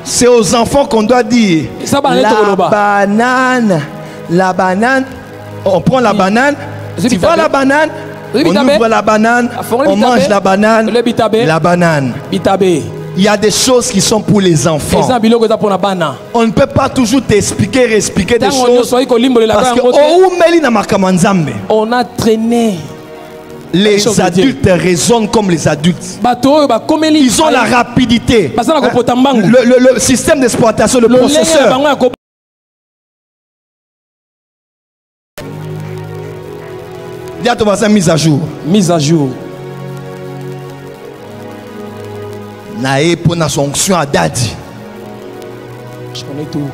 C'est aux enfants qu'on doit dire la banane, on prend la banane, tu vois la banane, on ouvre la banane, on mange la banane, il y a des choses qui sont pour les enfants. On ne peut pas toujours t'expliquer, réexpliquer des choses parce que on a traîné. Les adultes raisonnent comme les adultes. Ils ont la rapidité. Le système d'exploitation, le processeur. Dis à ton voisin mise à jour. Mise à jour. Naé pour la sanction à Dadi. Je connais tout.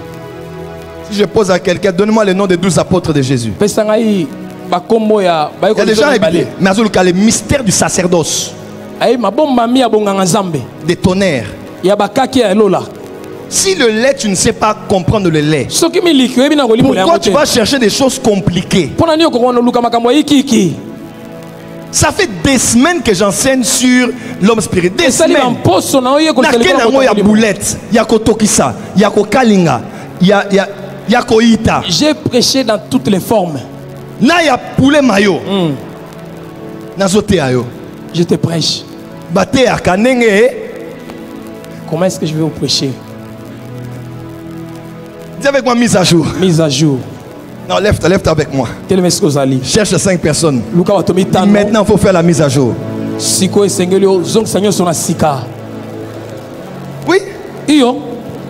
Si je pose à quelqu'un, donne-moi le nom des 12 apôtres de Jésus. Il y a des gens habités. Mais le mystère du sacerdoce. Des tonnerres. Si le lait, tu ne sais pas comprendre le lait, pourquoi tu vas chercher des choses compliquées? Ça fait des semaines que j'enseigne sur l'homme spirituel. Des semaines. Il y a boulette, il y a kotokisa, il y a kalinga, il y a koita. J'ai prêché dans toutes les formes. Il y a poulet mayo. Je te prêche. Comment est-ce que je vais vous prêcher? Dis avec moi mise à jour. Mise à jour. Non, lève-toi avec moi. Cherche 5 personnes. Maintenant, il faut faire la mise à jour. Oui.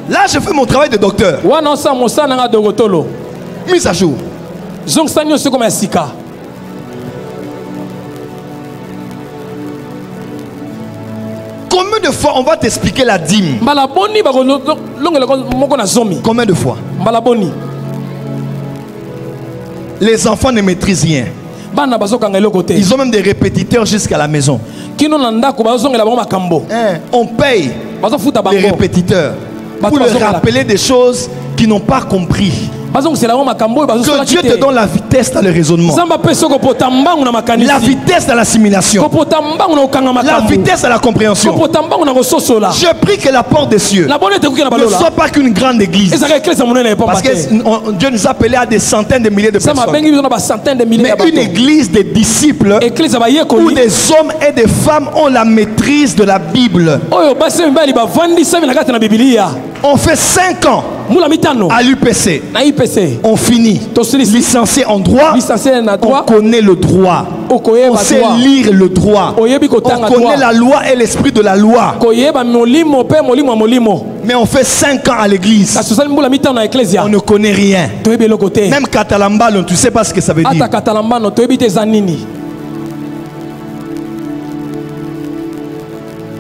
Là, je fais mon travail de docteur. Mise à jour. Combien de fois on va t'expliquer la dîme? Combien de fois? Les enfants ne maîtrisent rien. Ils ont même des répétiteurs jusqu'à la maison. On paye les répétiteurs pour leur rappeler des choses qu'ils n'ont pas compris. Que Dieu te donne la vitesse dans le raisonnement, la vitesse dans l'assimilation, la vitesse dans la compréhension. Je prie que la porte des cieux ne soit pas qu'une grande église, parce que Dieu nous a appelés à des centaines de milliers de personnes, mais une église des disciples où des hommes et des femmes ont la maîtrise de la Bible. On fait 5 ans à l'UPC. On finit. Licencié en droit. On connaît le droit. On sait lire le droit. On connaît la loi et l'esprit de la loi. Mais on fait 5 ans à l'église. On ne connaît rien. Même Katalambano, tu ne sais pas ce que ça veut dire.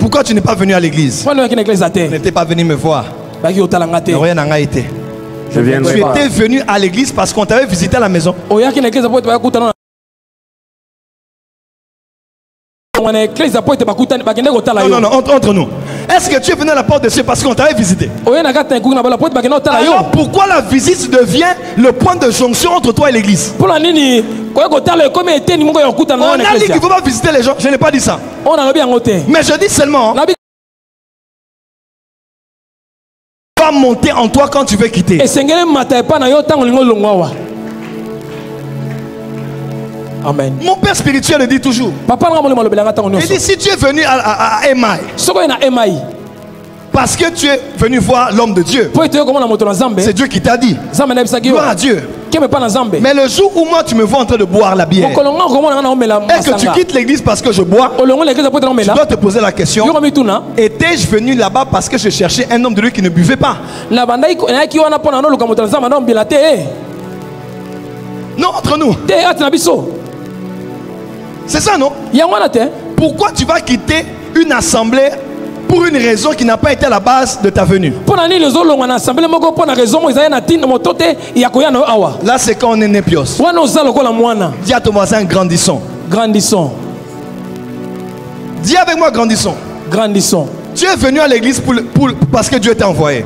Pourquoi tu n'es pas venu à l'église? Tu n'étais pas venu me voir. Rien n'a été. Tu étais venu à l'église parce qu'on t'avait visité à la maison. Non, entre nous. Est-ce que tu es venu à la porte de Dieu parce qu'on t'avait visité? Alors pourquoi la visite devient le point de jonction entre toi et l'église? On a dit qu'il ne faut pas visiter les gens. Je n'ai pas dit ça. Mais je dis seulement, va monter en toi quand tu veux quitter. Amen. Mon père spirituel le dit toujours. Il dit si tu es venu à Emmaï parce que tu es venu voir l'homme de Dieu, c'est Dieu qui t'a dit. Gloire à Dieu. Mais le jour où moi tu me vois en train de boire la bière et que tu quittes l'église parce que je bois, tu dois te poser la question, étais-je venu là-bas parce que je cherchais un homme de Dieu qui ne buvait pas? Non, entre nous. C'est ça, non? Pourquoi tu vas quitter une assemblée pour une raison qui n'a pas été à la base de ta venue? Là, c'est quand on est né pios. Dis à ton voisin, grandissons. Grandissons. Dis avec moi, grandissons. Grandissons. Tu es venu à l'église parce que Dieu t'a envoyé.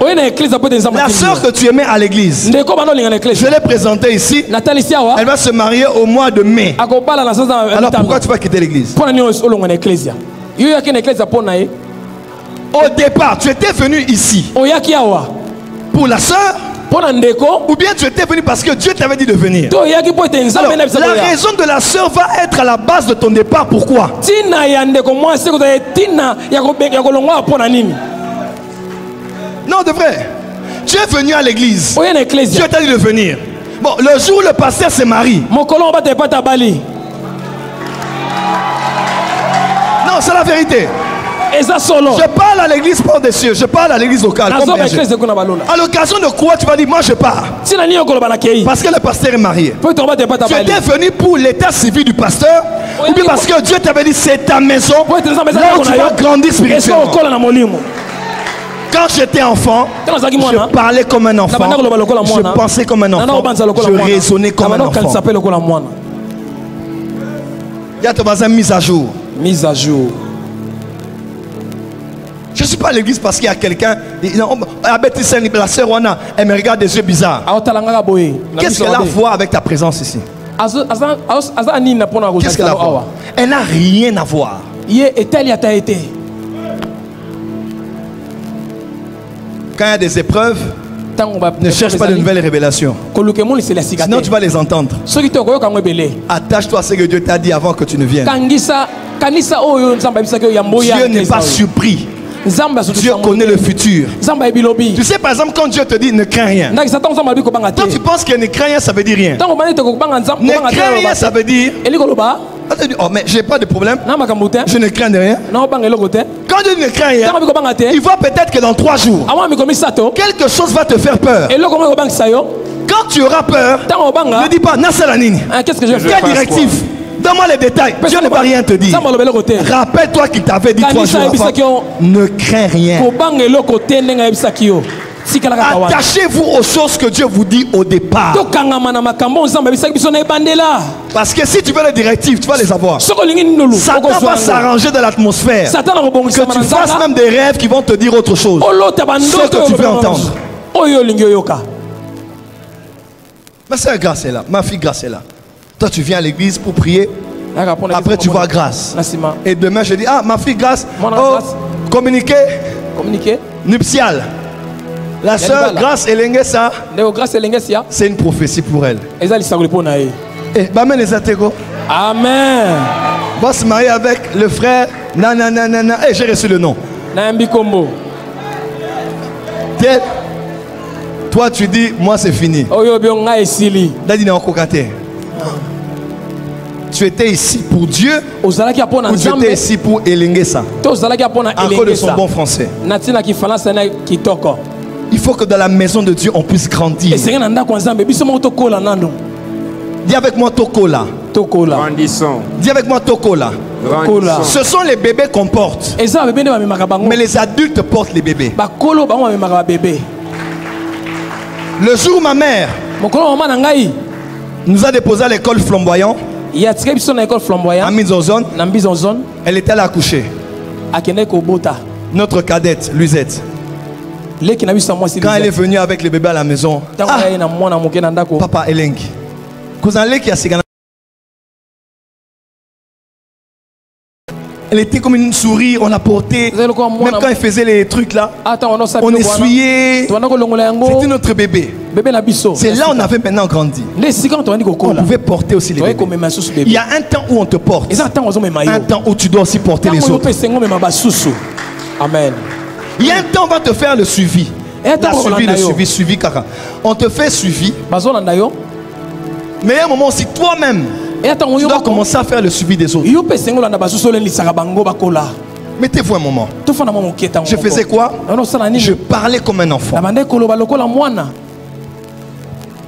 La sœur que tu aimais à l'église, je l'ai présentée ici. Elle va se marier au mois de mai. Alors pourquoi tu vas quitter l'église? Au départ, tu étais venu ici pour la sœur, ou bien tu étais venu parce que Dieu t'avait dit de venir. Alors, la raison de la sœur va être à la base de ton départ. Pourquoi? Non, de vrai. Tu es venu à l'église. Dieu t'a dit de venir. Bon, le jour où le pasteur se marie. Non, c'est la vérité. Je parle à l'église par des cieux, je parle à l'église locale. À l'occasion de quoi tu vas dire, moi je pars? Parce que le pasteur est marié. Tu étais venu pour l'état civil du pasteur, ou bien parce que Dieu t'avait dit c'est ta maison, là où tu vas grandir spirituellement. Quand j'étais enfant, je parlais comme un enfant, je pensais comme un enfant, je raisonnais comme un enfant. Il y a ton voisin mise à jour. Mise à jour. Je ne suis pas à l'église parce qu'il y a quelqu'un. La sœur Wana, elle me regarde des yeux bizarres. Qu'est-ce qu'elle a à voir avec ta présence ici? Qu'est-ce qu'elle a à voir? Elle n'a rien à voir. Quand il y a des épreuves, ne cherche pas de nouvelles révélations. Sinon tu vas les entendre. Attache-toi à ce que Dieu t'a dit avant que tu ne viennes. Dieu n'est pas surpris. Dieu connaît le futur. Tu sais par exemple quand Dieu te dit ne crains rien. Toi tu penses que ne crains rien ça veut dire rien. Ne crains rien ça veut dire oh mais j'ai pas de problème. Je ne crains de rien. Quand Dieu ne craint rien, il voit peut-être que dans 3 jours quelque chose va te faire peur. Quand tu auras peur, ne dis pas Nassalanini. Qu'est-ce que je fais? Quelle directive? Donne-moi les détails. Dieu ne va rien te dire. Rappelle-toi qu'il t'avait dit 3 jours avant. Ne crains rien. Attachez-vous aux choses que Dieu vous dit au départ. Parce que si tu veux les directives, tu vas les avoir. Satan va s'arranger de l'atmosphère. Que tu fasses même des rêves qui vont te dire autre chose. Ce que tu veux entendre. Ma soeur Grâce est là. Ma fille Grâce est là. Toi tu viens à l'église pour prier. Après tu vois Grâce. Et demain je dis ah ma fille Grâce. Oh, communiquer nuptial. La sœur Grâce Elengesa, c'est une prophétie pour elle. Amen. Va se marier avec le frère. Nanana. Et j'ai reçu le nom. Toi tu dis moi c'est fini. Tu étais ici pour Dieu ou tu étais ici pour Elengesa? Encore de son bon français. Il faut que dans la maison de Dieu on puisse grandir. Dis avec moi Tokola. Grandissons. Dis avec moi Tokola. Ce sont les bébés qu'on porte. Mais les adultes portent les bébés. Le jour où ma mère nous a déposé à l'école Flamboyant, à Mizozone, elle était allée accoucher. Notre cadette, Luisette. Quand elle est venue avec le bébé à la maison, papa Elengi. Elle était comme une souris, on l'a portée. Même quand elle faisait les trucs là, on essuyait. C'était notre bébé. C'est là où on avait maintenant grandi. On pouvait porter aussi les bébés. Il y a un temps où on te porte. Un temps où tu dois aussi porter les autres. Amen. Il y a un temps où on va te faire le suivi. Le suivi, kaka. On te fait suivi. Mais il y a un moment aussi, toi-même, tu dois commencer à faire le suivi des autres. Mettez-vous un moment. Je faisais quoi? Je parlais comme un enfant.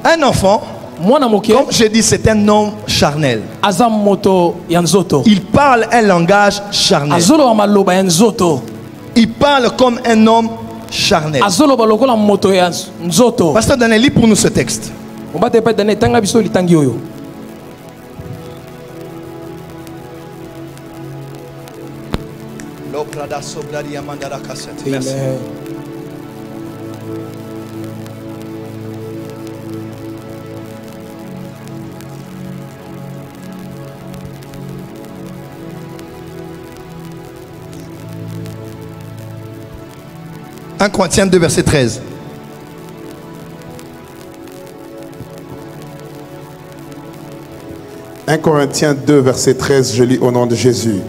Un enfant, comme je dis, c'est un homme charnel. Il parle un langage charnel. Il parle comme un homme charnel. Pasteur Daniel, lis pour nous ce texte. Merci. « 1 Corinthiens 2, verset 13. « 1 Corinthiens 2, verset 13, je lis au nom de Jésus.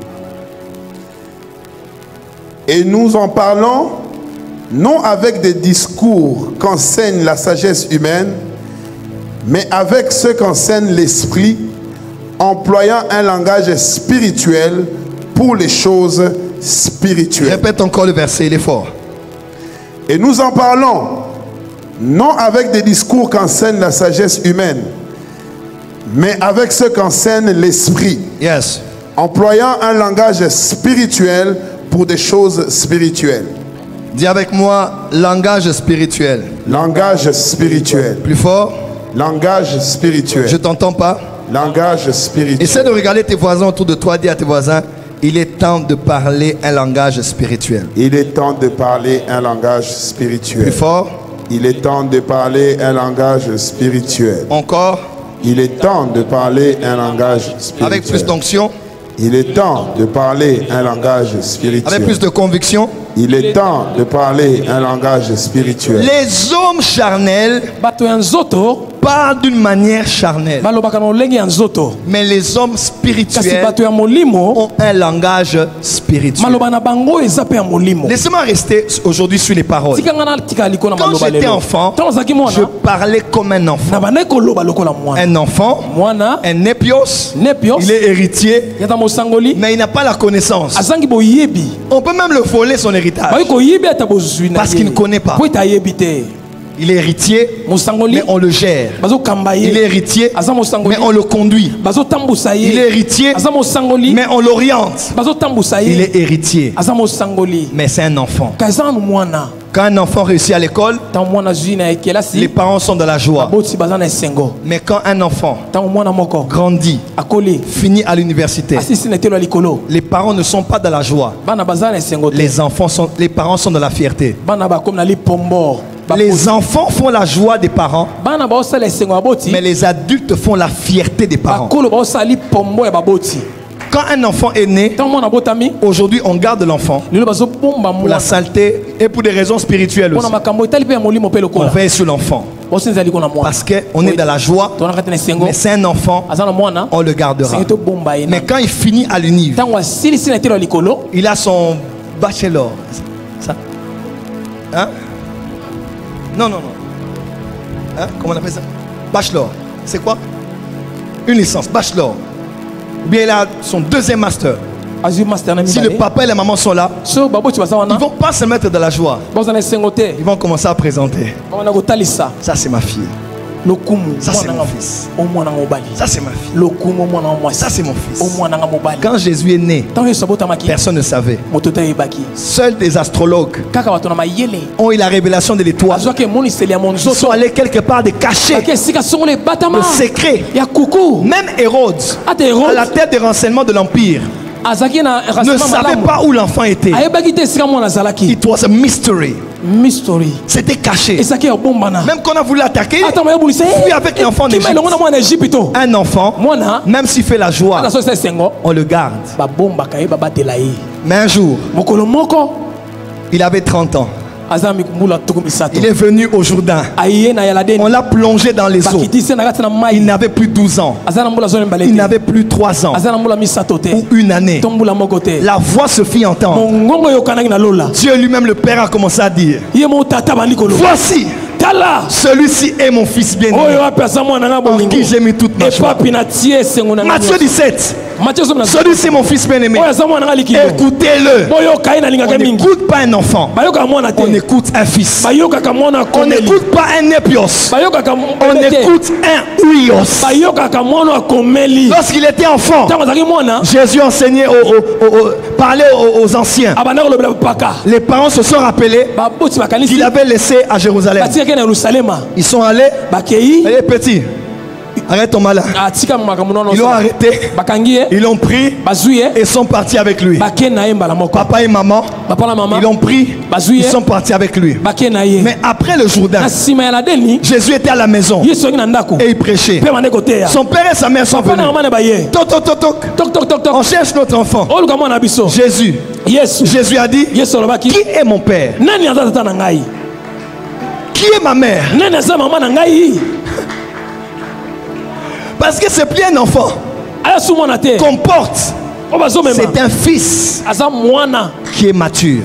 « Et nous en parlons, non avec des discours qu'enseigne la sagesse humaine, mais avec ce qu'enseigne l'esprit, employant un langage spirituel pour les choses spirituelles. » Répète encore le verset, il est fort. Et nous en parlons, non avec des discours qu'enseigne la sagesse humaine, mais avec ce qu'enseigne l'esprit. Yes. Employant un langage spirituel pour des choses spirituelles. Dis avec moi, langage spirituel. Langage spirituel. Plus fort. Langage spirituel. Je t'entends pas. Langage spirituel. Essaie de regarder tes voisins autour de toi, dis à tes voisins, il est temps de parler un langage spirituel. Il est temps de parler un langage spirituel. Plus fort. Il est temps de parler un langage spirituel. Encore. Il est temps de parler un langage spirituel. Avec plus d'onction. Il est temps de parler un langage spirituel. Avec plus de conviction. Il est temps de parler un langage spirituel. Les hommes charnels parlent d'une manière charnelle. Mais les hommes spirituels ont un langage spirituel. Laissez-moi rester aujourd'hui sur les paroles. Quand j'étais enfant, je parlais comme un enfant. Un enfant, un népios, il est héritier, mais il n'a pas la connaissance. On peut même le voler son héritage parce qu'il ne connaît pas. Il est héritier, mais on le gère. Il est héritier, mais on le conduit. Il est héritier, mais on l'oriente. Il est héritier, mais c'est un enfant. Quand un enfant réussit à l'école, les parents sont dans la joie. Mais quand un enfant grandit, finit à l'université, les parents ne sont pas dans la joie. Les parents sont dans la fierté. Les enfants font la joie des parents, mais les adultes font la fierté des parents. Quand un enfant est né, aujourd'hui on garde l'enfant pour la saleté et pour des raisons spirituelles aussi. On veille sur l'enfant parce qu'on est dans la joie, mais c'est un enfant, on le gardera. Mais quand il finit à l'univ, il a son bachelor. Ça? Hein? Non. Hein? Comment on appelle ça? Bachelor. C'est quoi? Une licence, bachelor. Ou bien il a son deuxième master. Si le papa et la maman sont là, ils ne vont pas se mettre dans la joie. Ils vont commencer à présenter. Ça c'est ma fille. Ça c'est mon fils. Ça c'est ma fille. Ça c'est mon fils. Quand Jésus est né, personne ne savait. Seuls des astrologues ont eu la révélation de l'étoile. Ils sont allés quelque part de cacher le secret. Même Hérode, à la tête des renseignements de l'Empire, ne savait pas où l'enfant était. It was a mystery. C'était caché. Même quand on a voulu l'attaquer, puis avec l'enfant d'Égypte. Un enfant, même s'il fait la joie, on le garde. Mais un jour, il avait 30 ans. Il est venu au Jourdain. On l'a plongé dans les eaux. Il n'avait plus 12 ans. Il n'avait plus 3 ans. Ou une année. La voix se fit entendre. Dieu lui-même, le Père, a commencé à dire: voici, celui-ci est mon fils bien-aimé, en qui j'ai mis toute ma joie. Matthieu 17. Celui-ci est mon fils bien-aimé. Écoutez-le. On n'écoute pas un enfant. On écoute un fils. On n'écoute pas un épios. On écoute un huios. Lorsqu'il était enfant, Jésus enseignait, parlait aux anciens. Les parents se sont rappelés qu'il avait laissé à Jérusalem. Ils sont allés. Allez, petit, arrête ton malin. Ils l'ont arrêté. Ils l'ont pris et sont partis avec lui. Papa et maman, ils l'ont pris. Ils sont partis avec lui. Mais après le Jourdain, Jésus était à la maison et il prêchait. Son père et sa mère sont venus. Toc, toc, toc, toc. On cherche notre enfant. Jésus. Jésus a dit: qui est mon père? Qui est ma mère? Parce que c'est plus un enfant qu'on porte. C'est un fils qui est mature.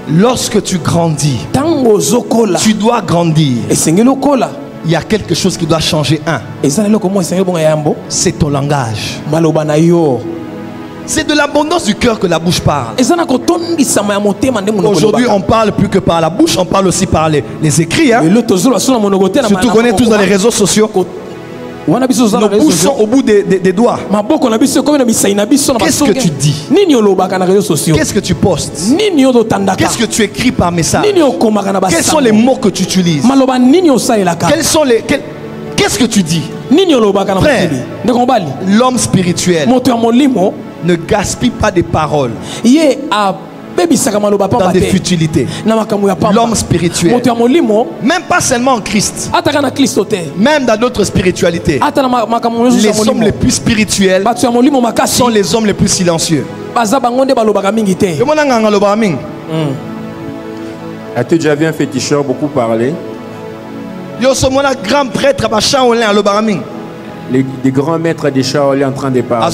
Lorsque tu grandis, tu dois grandir. Il y a quelque chose qui doit changer. C'est ton langage. C'est de l'abondance du cœur que la bouche parle. Aujourd'hui, on parle plus que par la bouche, on parle aussi par les écrits. Surtout qu'on est tous dans les réseaux sociaux. Nos bouches sont au bout des doigts. Qu'est-ce que tu dis? Qu'est-ce que tu postes? Qu'est-ce que tu écris par message? Quels sont les mots que tu utilises? Qu'est-ce que tu dis? Frère, l'homme spirituel ne gaspille pas des paroles dans des futilités. L'homme spirituel, même pas seulement en Christ, même dans d'autres spiritualités, les hommes les plus spirituels sont les hommes les plus silencieux. As-tu déjà vu un féticheur beaucoup parler? Des grands maîtres des Shaolin en train de parler.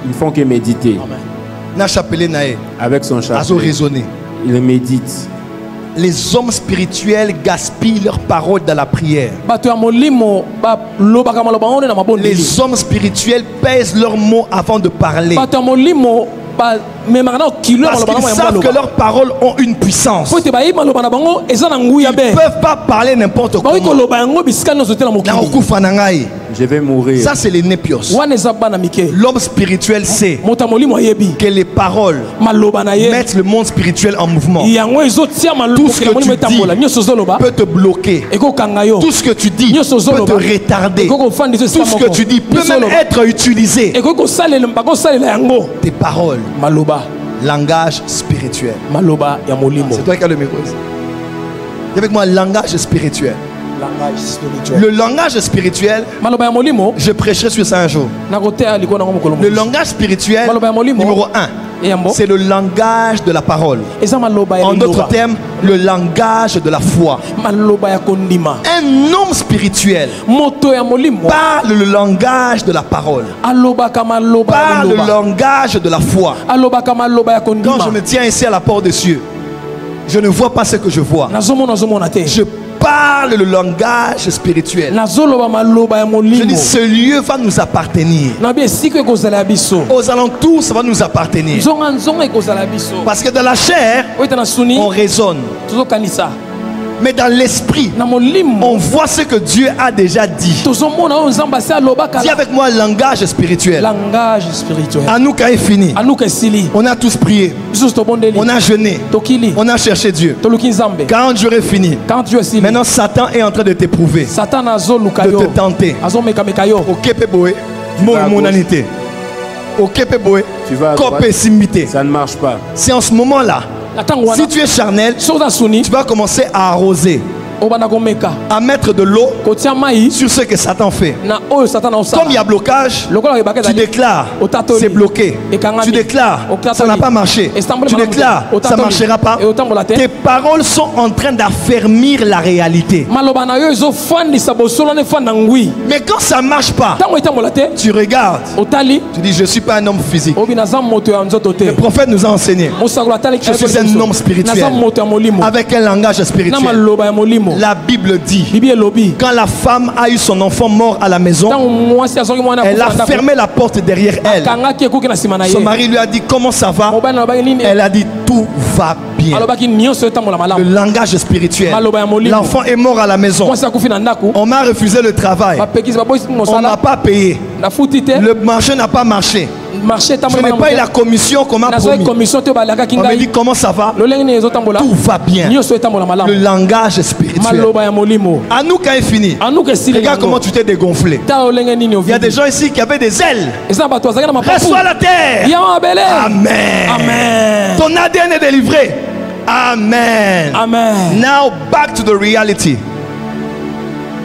Ils font que méditer. Avec son chapelet, il médite. Les hommes spirituels gaspillent leurs paroles dans la prière. Les hommes spirituels pèsent leurs mots avant de parler. Parce qu'ils savent que leurs paroles ont une puissance. Ils ne peuvent pas parler n'importe comment. Je vais mourir. Ça, c'est les népios. L'homme spirituel sait que les paroles mettent le monde spirituel en mouvement. Tout ce que tu dis peut te bloquer. Tout ce que tu dis peut te retarder. Tout ce que tu dis peut même être utilisé. Tes paroles. Langage spirituel. C'est toi qui as le micro. Dis avec moi, langage spirituel. Le langage spirituel, je prêcherai sur ça un jour. Le langage spirituel, numéro 1, c'est le langage de la parole. En d'autres termes, le langage de la foi. Un homme spirituel parle le langage de la parole, parle le langage de la foi. Quand je me tiens ici à la porte des cieux, je ne vois pas ce que je vois. Je parle le langage spirituel. Je dis, ce lieu va nous appartenir. Aux alentours, ça va nous appartenir. Parce que dans la chair, on raisonne. Mais dans l'esprit, on voit ce que Dieu a déjà dit. Dis avec moi langage spirituel. Anouka est fini. On a tous prié. On a jeûné. On a cherché Dieu. 40 jours est fini. Maintenant Satan est en train de t'éprouver, de te tenter. Ça ne marche pas. C'est en ce moment-là. Si tu es charnel, tu vas commencer à arroser, à mettre de l'eau sur ce que Satan fait. Comme il y a blocage, tu déclares, c'est bloqué. Tu déclares, ça n'a pas marché. Tu déclares, ça ne marchera pas. Tes paroles sont en train d'affermir la réalité. Mais quand ça ne marche pas, tu regardes, tu dis, je ne suis pas un homme physique. Le prophète nous a enseigné, je suis un homme spirituel, avec un langage spirituel. La Bible dit, quand la femme a eu son enfant mort à la maison, elle a fermé la porte derrière elle. Son mari lui a dit, comment ça va? Elle a dit, tout va bien. Le langage spirituel. L'enfant est mort à la maison. On m'a refusé le travail. On n'a pas payé. Le marché n'a pas marché. Je n'ai pas eu la commission qu'on m'a promis. On m'a dit, comment ça va? Tout va bien. Le langage spirituel. Anouka est fini. Regarde comment tu t'es dégonflé. Il y a des gens ici qui avaient des ailes. Reçois la terre. Amen. Amen. Ton ADN est délivré. Amen. Amen. Now back to the reality.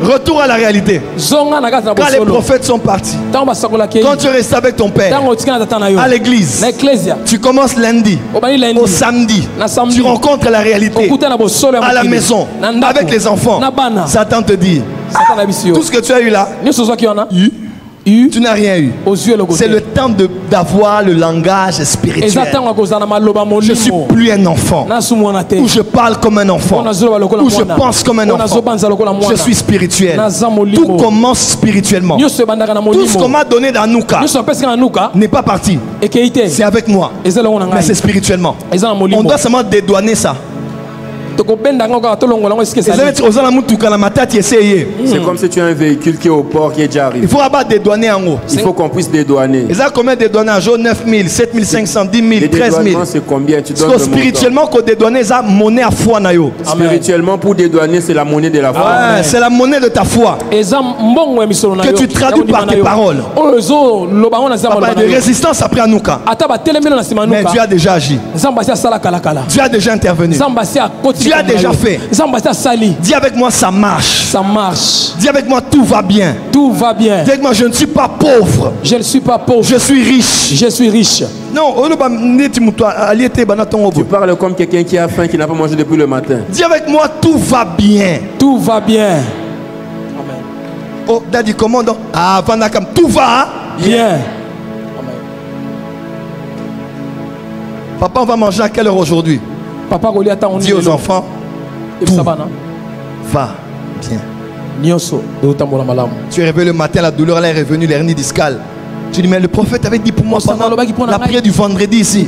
Retour à la réalité. Quand les prophètes sont partis, quand tu restes avec ton père à l'église, tu commences lundi, au samedi, tu rencontres la réalité à la maison, avec les enfants. Satan te dit, tout ce que tu as eu là, tu n'as rien eu. C'est le temps d'avoir le langage spirituel. Je ne suis plus un enfant, où je parle comme un enfant, où je pense comme un enfant. Je suis spirituel. Tout commence spirituellement. Tout ce qu'on m'a donné d'Anouka n'est pas parti. C'est avec moi, mais c'est spirituellement. On doit seulement dédouaner ça. C'est comme si tu as un véhicule qui est au port, qui est déjà arrivé. Il faut abattre des douaniers en haut. Il faut qu'on puisse dédouaner. Ils ont combien de douaniers en jour? 9 000, 7 500, 10 000, 13 000. C'est combien? Tu donnes parce que spirituellement, quand dédouaner, ça monnaie à foi. Spirituellement, pour dédouaner, c'est la monnaie de la foi. C'est la monnaie de ta foi que tu traduis par tes paroles. Papa, de résistance après Anouka. Mais Dieu a déjà agi. Dieu a déjà intervenu. Tu as déjà fait. Dis avec moi, ça marche. Ça marche. Dis avec moi, tout va bien. Tout va bien. Dis avec moi, je ne suis pas pauvre. Je ne suis pas pauvre. Je suis riche. Je suis riche. Non, tu parles comme quelqu'un qui a faim, qui n'a pas mangé depuis le matin. Dis avec moi, tout va bien. Tout va bien. Amen. Oh, Daddy, comment donc? Ah, Vanakam, tout va bien. Amen. Papa, on va manger à quelle heure aujourd'hui? Papa, dis aux enfants, tout va bien. Tu es réveillé le matin, la douleur elle est revenue, l'hernie discale. Tu dis, mais le prophète avait dit pour moi pendant la prière du vendredi ici.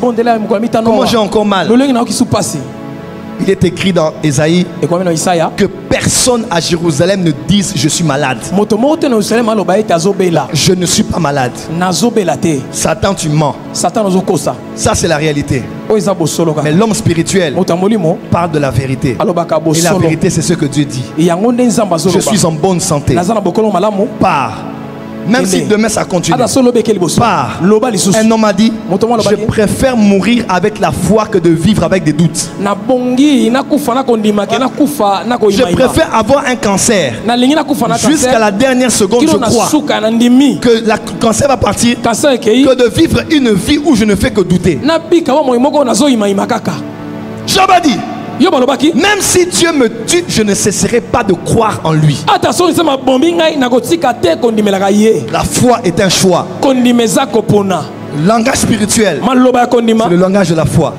Comment j'ai encore mal? Il est écrit dans Ésaïe que personne à Jérusalem ne dise je suis malade. Je ne suis pas malade. Satan, tu mens. Ça c'est la réalité. Mais l'homme spirituel parle de la vérité. Et la vérité c'est ce que Dieu dit. Je suis en bonne santé. Par même si demain ça continue. Par un homme a dit, je préfère mourir avec la foi que de vivre avec des doutes. Je préfère avoir un cancer jusqu'à la dernière seconde, je crois que le cancer va partir, que de vivre une vie où je ne fais que douter. Job a dit, même si Dieu me tue, je ne cesserai pas de croire en lui. La foi est un choix. Langage spirituel, c'est le langage de la foi.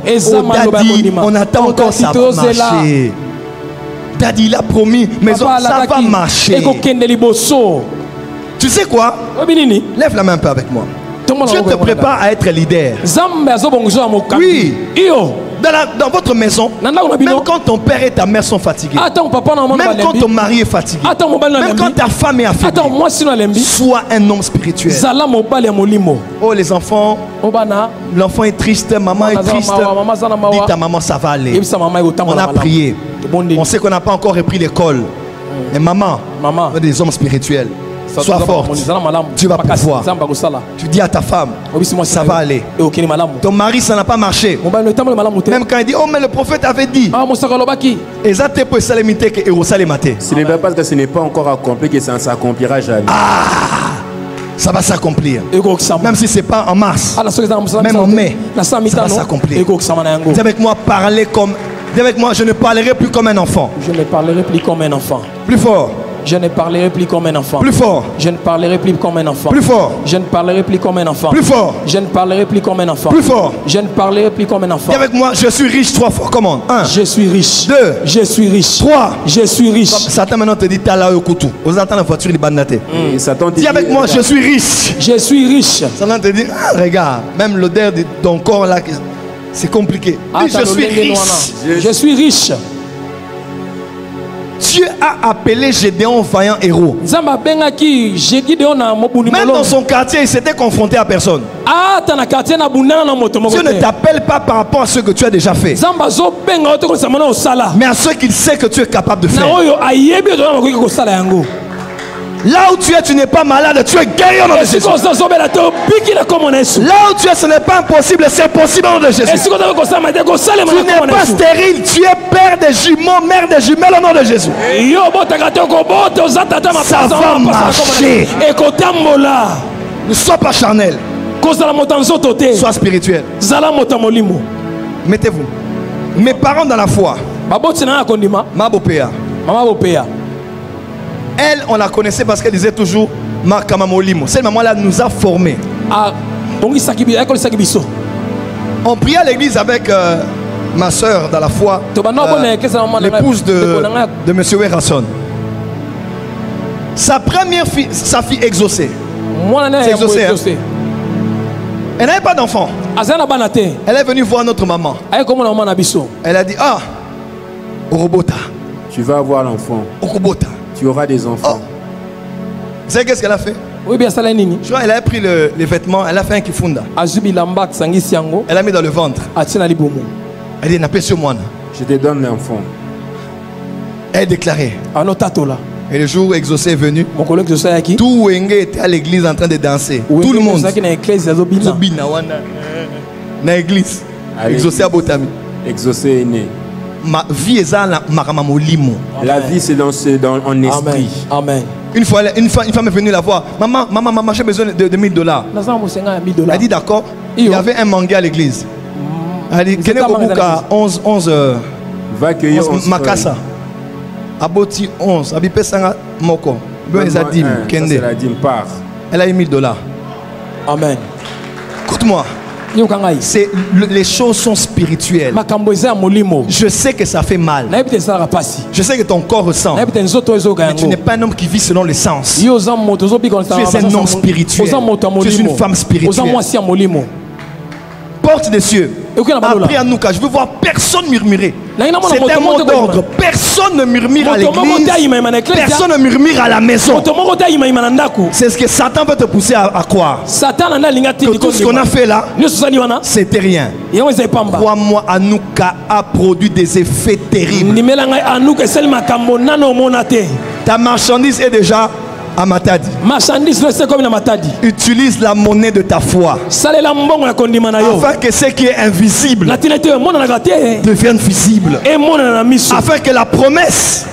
On attend encore ça marcher. T'as dit, il a promis, mais ça va marcher. Tu sais quoi? Lève la main un peu avec moi. Dieu te prépare à être leader. Oui. Dans votre maison, même quand ton père et ta mère sont fatigués, même quand ton mari est fatigué, même quand ta femme est affaiblie, sois un homme spirituel. Oh les enfants, l'enfant est triste, maman est triste. Dis ta maman, ça va aller. On a prié. On sait qu'on n'a pas encore repris l'école. Mais maman, on est des hommes spirituels. Sois forte, tu vas pouvoir. Tu dis à ta femme, ça va aller. Ton mari, ça n'a pas marché. Même quand il dit, oh mais le prophète avait dit. Ce n'est pas parce que ce n'est pas encore accompli que ça ne s'accomplira jamais. Ça va s'accomplir. Même si ce n'est pas en mars, même en mai, ça va s'accomplir. Dis avec moi, parler comme... Dis avec moi, je ne parlerai plus comme un enfant. Je ne parlerai plus comme un enfant. Plus fort. Je ne parlerai plus comme un enfant. Plus fort. Je ne parlerai plus comme un enfant. Plus fort. Je ne parlerai plus comme un enfant. Plus fort. Je ne parlerai plus comme un enfant. Plus fort. Je ne parlerai plus comme un enfant. Dis avec moi, je suis riche 3 fois. Comment? 1. Je suis riche. 2. Je suis riche. 3. Je suis riche. Satan maintenant te dit t'as là au couteau. Vous entendez la voiture de bandaté. Dis avec moi, je suis riche. Je suis riche. Satan te dit regarde, même l'odeur de ton corps là, c'est compliqué. Je suis riche. Je suis riche. Dieu a appelé Gédéon vaillant héros. Même dans son quartier, il s'était confronté à personne. Dieu ne t'appelle pas par rapport à ce que tu as déjà fait, mais à ce qu'il sait que tu es capable de faire. Là où tu es, tu n'es pas malade, tu es guéri au nom de Jésus. Là où tu es, ce n'est pas impossible, c'est possible au nom de Jésus. Tu n'es pas stérile, tu es père des jumeaux, mère des jumelles au nom de Jésus. Ça va marcher. Ne sois pas charnel, sois spirituel. Mettez-vous. Mes parents dans la foi, ma beau-père, elle, on la connaissait parce qu'elle disait toujours Makamamolimo. Cette maman-là nous a formés. On priait à l'église avec ma soeur dans la foi, l'épouse de M. Werrason. Sa première fille, sa fille exaucée. C'est exaucée. Hein? Elle n'avait pas d'enfant. Elle est venue voir notre maman. Elle a dit, ah, Orobota. Tu vas avoir l'enfant. Orobota. Tu auras des enfants. Oh. Vous savez qu'est-ce qu'elle a fait? Oui, bien ça. Je crois qu'elle a pris les vêtements, elle a fait un kifunda. Elle a mis dans le ventre. Elle dit, n'a pas sur moi. Je te donne l'enfant. Elle a déclaré. Et le jour où Exaucé est venu, tout Wenge était à l'église en train de danser. Tout le monde. Dans l'église. Exaucé à Botami. Exaucé est né. Ma vie est dans la vie, c'est en esprit. Amen. Une femme est venue la voir. Maman, j'ai besoin de $1000. Elle a dit d'accord. Il y avait un manga à l'église. Elle a dit, Kene Bobuka 11 va accueillir Makasa. Aboti 11. Abipé Sanga Moko. Elle a eu $1000. Amen. Écoute-moi. Les choses sont spirituelles. Je sais que ça fait mal. Je sais que ton corps ressent. Mais tu n'es pas un homme qui vit selon les sens. Tu es un homme spirituel. Tu es une femme spirituelle. Porte des cieux. Après à nous, je veux voir personne murmurer. C'est un mot d'ordre. Personne ne murmure à l'église. Personne ne murmure à la maison. C'est ce que Satan veut te pousser à croire. Que tout ce qu'on a fait là, c'était rien. Crois-moi, Anouka a produit des effets terribles. Ta marchandise est déjà à Matadi. Utilise la monnaie de ta foi afin que ce qui est invisible devienne visible, afin que la promesse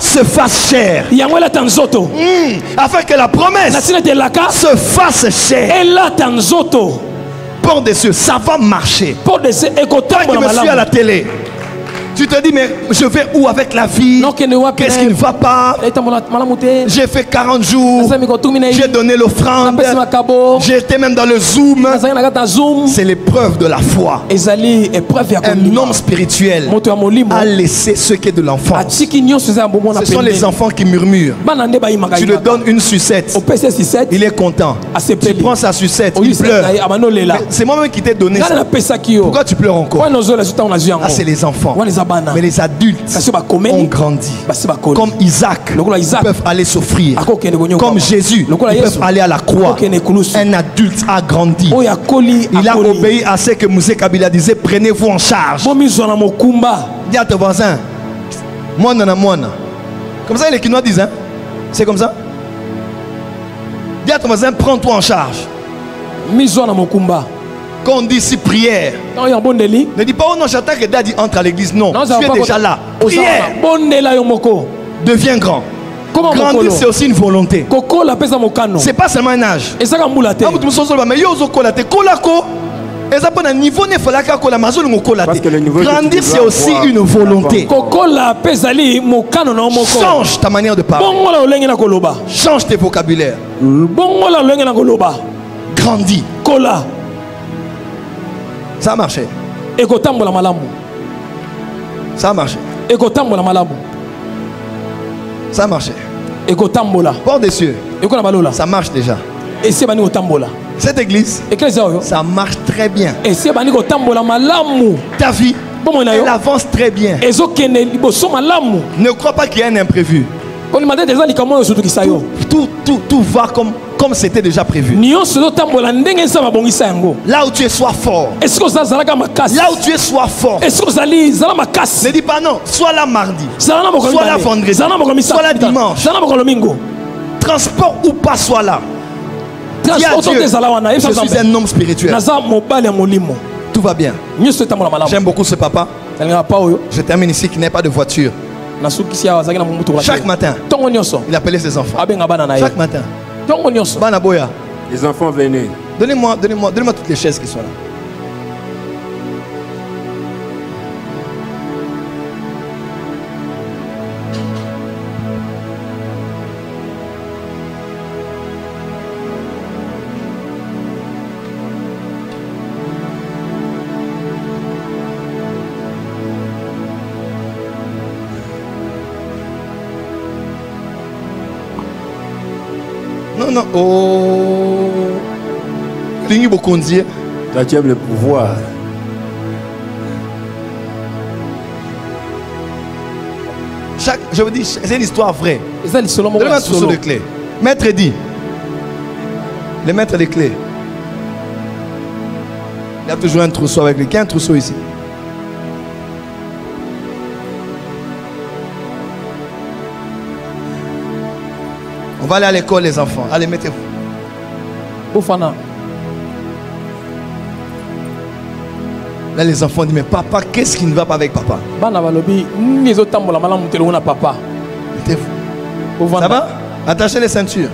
se fasse chair, afin que la promesse se fasse chair. Port des cieux, ça va marcher. Tant que je suis à la télé, Tu te dis, mais je vais où avec la vie? Qu'est-ce qui ne va pas? J'ai fait 40 jours. J'ai donné l'offrande. J'étais même dans le Zoom. C'est l'épreuve de la foi. Un homme spirituel a laissé ce qui est de l'enfance. Ce sont les enfants qui murmurent. Tu lui donnes une sucette. Il est content. Tu prends sa sucette. Il pleure. C'est moi-même qui t'ai donné ça. Pourquoi tu pleures encore? Ah, c'est les enfants. Mais les adultes ont grandi. Comme Isaac, ils peuvent aller souffrir. Comme Jésus, ils peuvent aller à la croix. Un adulte a grandi. Il a obéi à ce que Moussé Kabila disait, prenez-vous en charge. Dis à ton voisin, comme ça les Kinois disent, hein? C'est comme ça. Dis à ton voisin, prends-toi en charge. Quand on dit ici prière, ne dis pas oh non, j'attends que Daddy entre à l'église. Non, tu es déjà là. Prière. Deviens grand. Grandir, c'est aussi une volonté. C'est pas seulement un âge. Grandir, c'est aussi une volonté. Change ta manière de parler. Change tes vocabulaires. Grandis. Ça a marché. Ça a marché. Ça a marché. Port des cieux. Ça marche déjà. Cette église, ça marche très bien. Ta vie, elle avance très bien. Ne crois pas qu'il y a un imprévu. Tout va comme c'était déjà prévu. Là où tu es, sois fort. Là où tu es, sois fort. Ne dis pas non. Sois là mardi. Sois là vendredi. Sois là dimanche. Transport ou pas, sois là. Dis à Dieu, je suis un homme spirituel. Tout va bien. J'aime beaucoup ce papa. Je termine ici qui n'est pas de voiture. Chaque matin, il appelait ses enfants. Chaque matin. Les enfants venaient. Donnez-moi toutes les chaises qui sont là. Non, oh. Toi, tu aimes le pouvoir. Je vous dis, c'est une histoire vraie. Donne-moi un trousseau de clés. Maître dit. Le maître des clés. Il y a toujours un trousseau avec lui. Qui a un trousseau ici? On va aller à l'école, les enfants. Allez, mettez-vous. Là, les enfants disent, mais papa, qu'est-ce qui ne va pas avec papa? Mettez-vous. Ça va? Attachez les ceintures.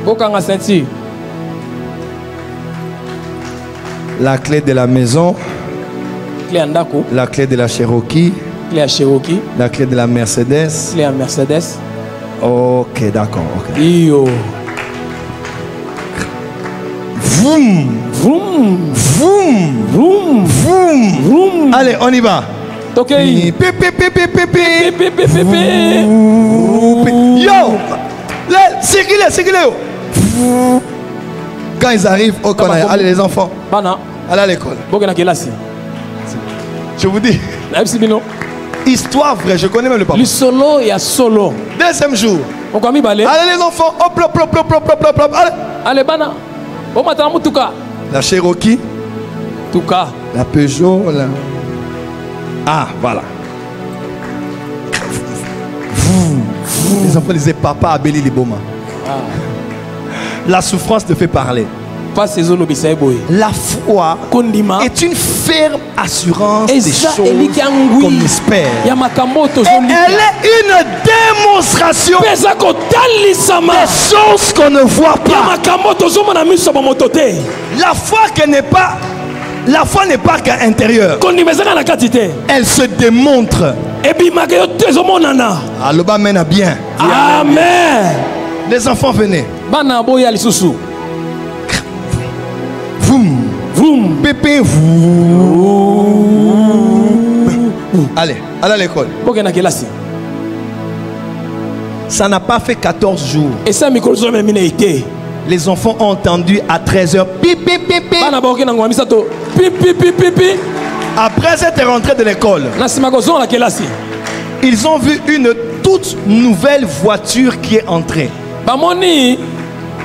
La clé de la maison. La clé de la Cherokee. La clé de la Mercedes. Ok, d'accord. Okay. Vroom, vroom, vroom, vroom, vroom, vroom. Allez, on y va. Ok. Yo, circulez. Quand ils arrivent au Konaï, allez les enfants. Allez à l'école. Je vous dis. Histoire vraie, je connais même le papa. Le solo et à solo. Deuxième jour. Allez les enfants, hop, hop, hop, hop, hop, hop, hop. Allez bana. La Cherokee. Tuka. La Peugeot. La... Ah, voilà. Les enfants disaient papa Abeli Liboma. La souffrance te fait parler. La foi est une ferme assurance des choses qu'on espère. Et elle est une démonstration des choses qu'on ne voit pas. La foi qui n'est pas La foi n'est pas qu'à l'intérieur. Elle se démontre. Aloba mène bien. Amen. Les enfants venez. Vroom. Pépé, vroom. Allez, allez à l'école. Ça n'a pas fait 14 jours. Les enfants ont entendu à 13h. Après être rentrés de l'école, ils ont vu une toute nouvelle voiture qui est entrée.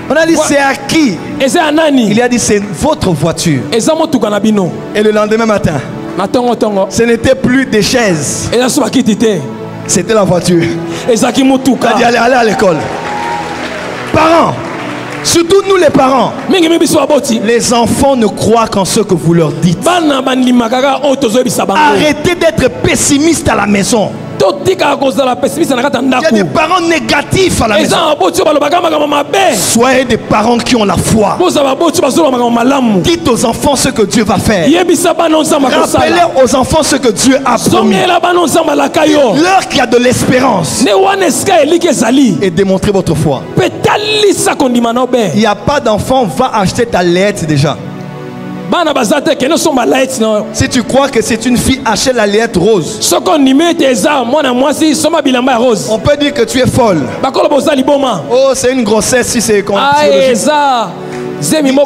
On a dit c'est à qui? Il a dit c'est votre voiture. Et le lendemain matin, ce n'était plus des chaises. C'était la voiture. Il a dit allez à l'école. Parents, surtout nous les parents, les enfants ne croient qu'en ce que vous leur dites. Arrêtez d'être pessimiste à la maison. Il y a des parents négatifs à la maison. Soyez des parents qui ont la foi. Dites aux enfants ce que Dieu va faire. Rappelez aux enfants ce que Dieu a promis. Dites-leur qu'il y a de l'espérance. Et démontrez votre foi. Il n'y a pas d'enfant, va acheter ta lettre déjà. Si tu crois que c'est une fille, achète la lettre rose. On peut dire que tu es folle. Oh, c'est une grossesse si c'est c'est ma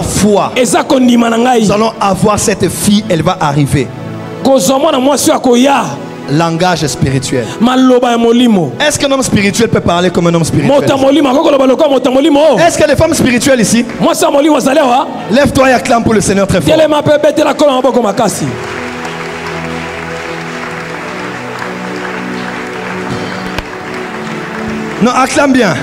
foi. Nous allons avoir cette fille, elle va arriver. Langage spirituel. Est-ce qu'un homme spirituel peut parler comme un homme spirituel? Est-ce qu'il y a des femmes spirituelles ici? Lève-toi et acclame pour le Seigneur très fort. Non, acclame bien.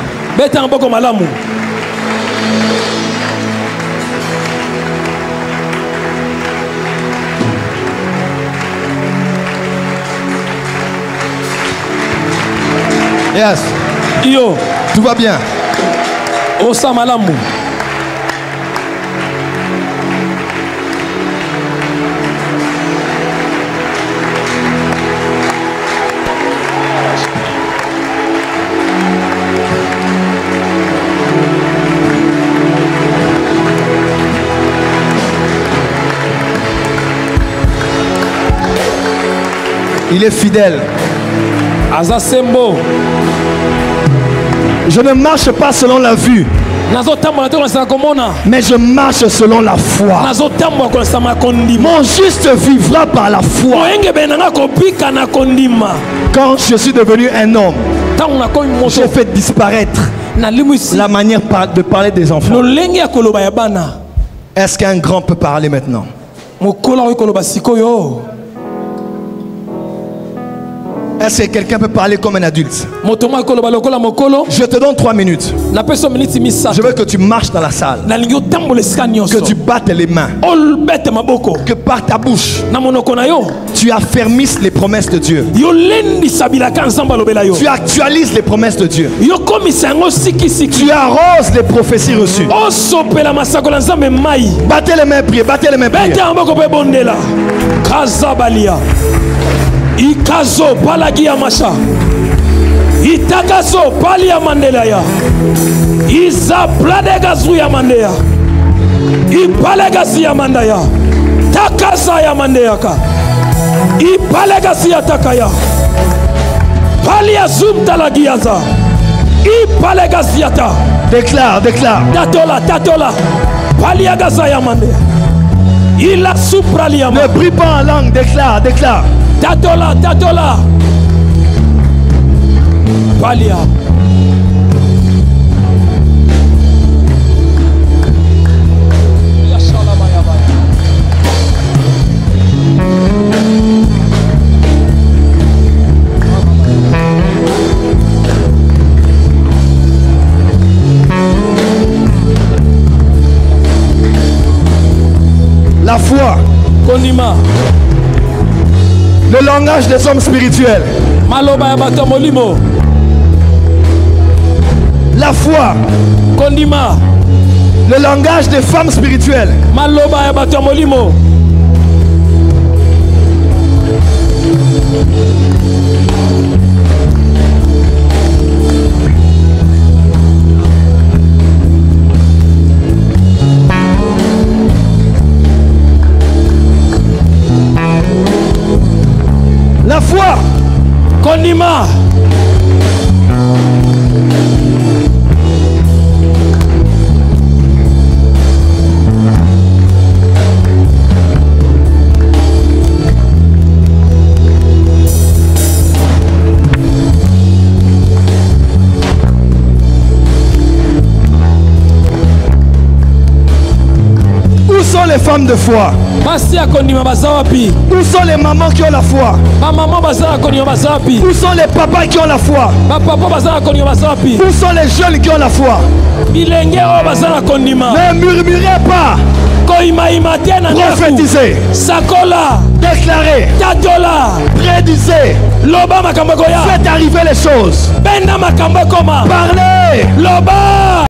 Yes. Yo, tout va bien. Osamalamu. Il est fidèle. Azasembo. Je ne marche pas selon la vue, mais je marche selon la foi. Mon juste vivra par la foi. Quand je suis devenu un homme, j'ai fait disparaître la manière de parler des enfants. Est-ce qu'un grand peut parler maintenant? Est-ce que quelqu'un peut parler comme un adulte? Je te donne 3 minutes. Je veux que tu marches dans la salle. Que tu battes les mains. Que par ta bouche, tu affermisses les promesses de Dieu. Tu actualises les promesses de Dieu. Tu arroses les prophéties reçues. Battez les mains, priez. Battez les mains, priez. Ikazo palagia masha. Itakazo palia mandela ya. Iza pladegazu ya mandea. Ipalegasi ya mandaya. Takasa ya mandeyaka. Ipalegasi ya takaya. Palia zoom talagiaza. Ipalegasi ya ta. Déclare. Tatola. Palia gaza ya mandea. Il a supralia. Ne prie pas en langue, déclare. Tatola. Palia. La foi. Konima. Le langage des hommes spirituels. La foi. Kondima. Le langage des femmes spirituelles. La foi. Konima. Où sont les femmes de foi? Où sont les mamans qui ont la foi? Où sont les papas qui ont la foi? Où sont les jeunes qui ont la foi? Ne murmurez pas. Prophétisez. Déclarez. Prédisez. Faites arriver les choses. Parlez.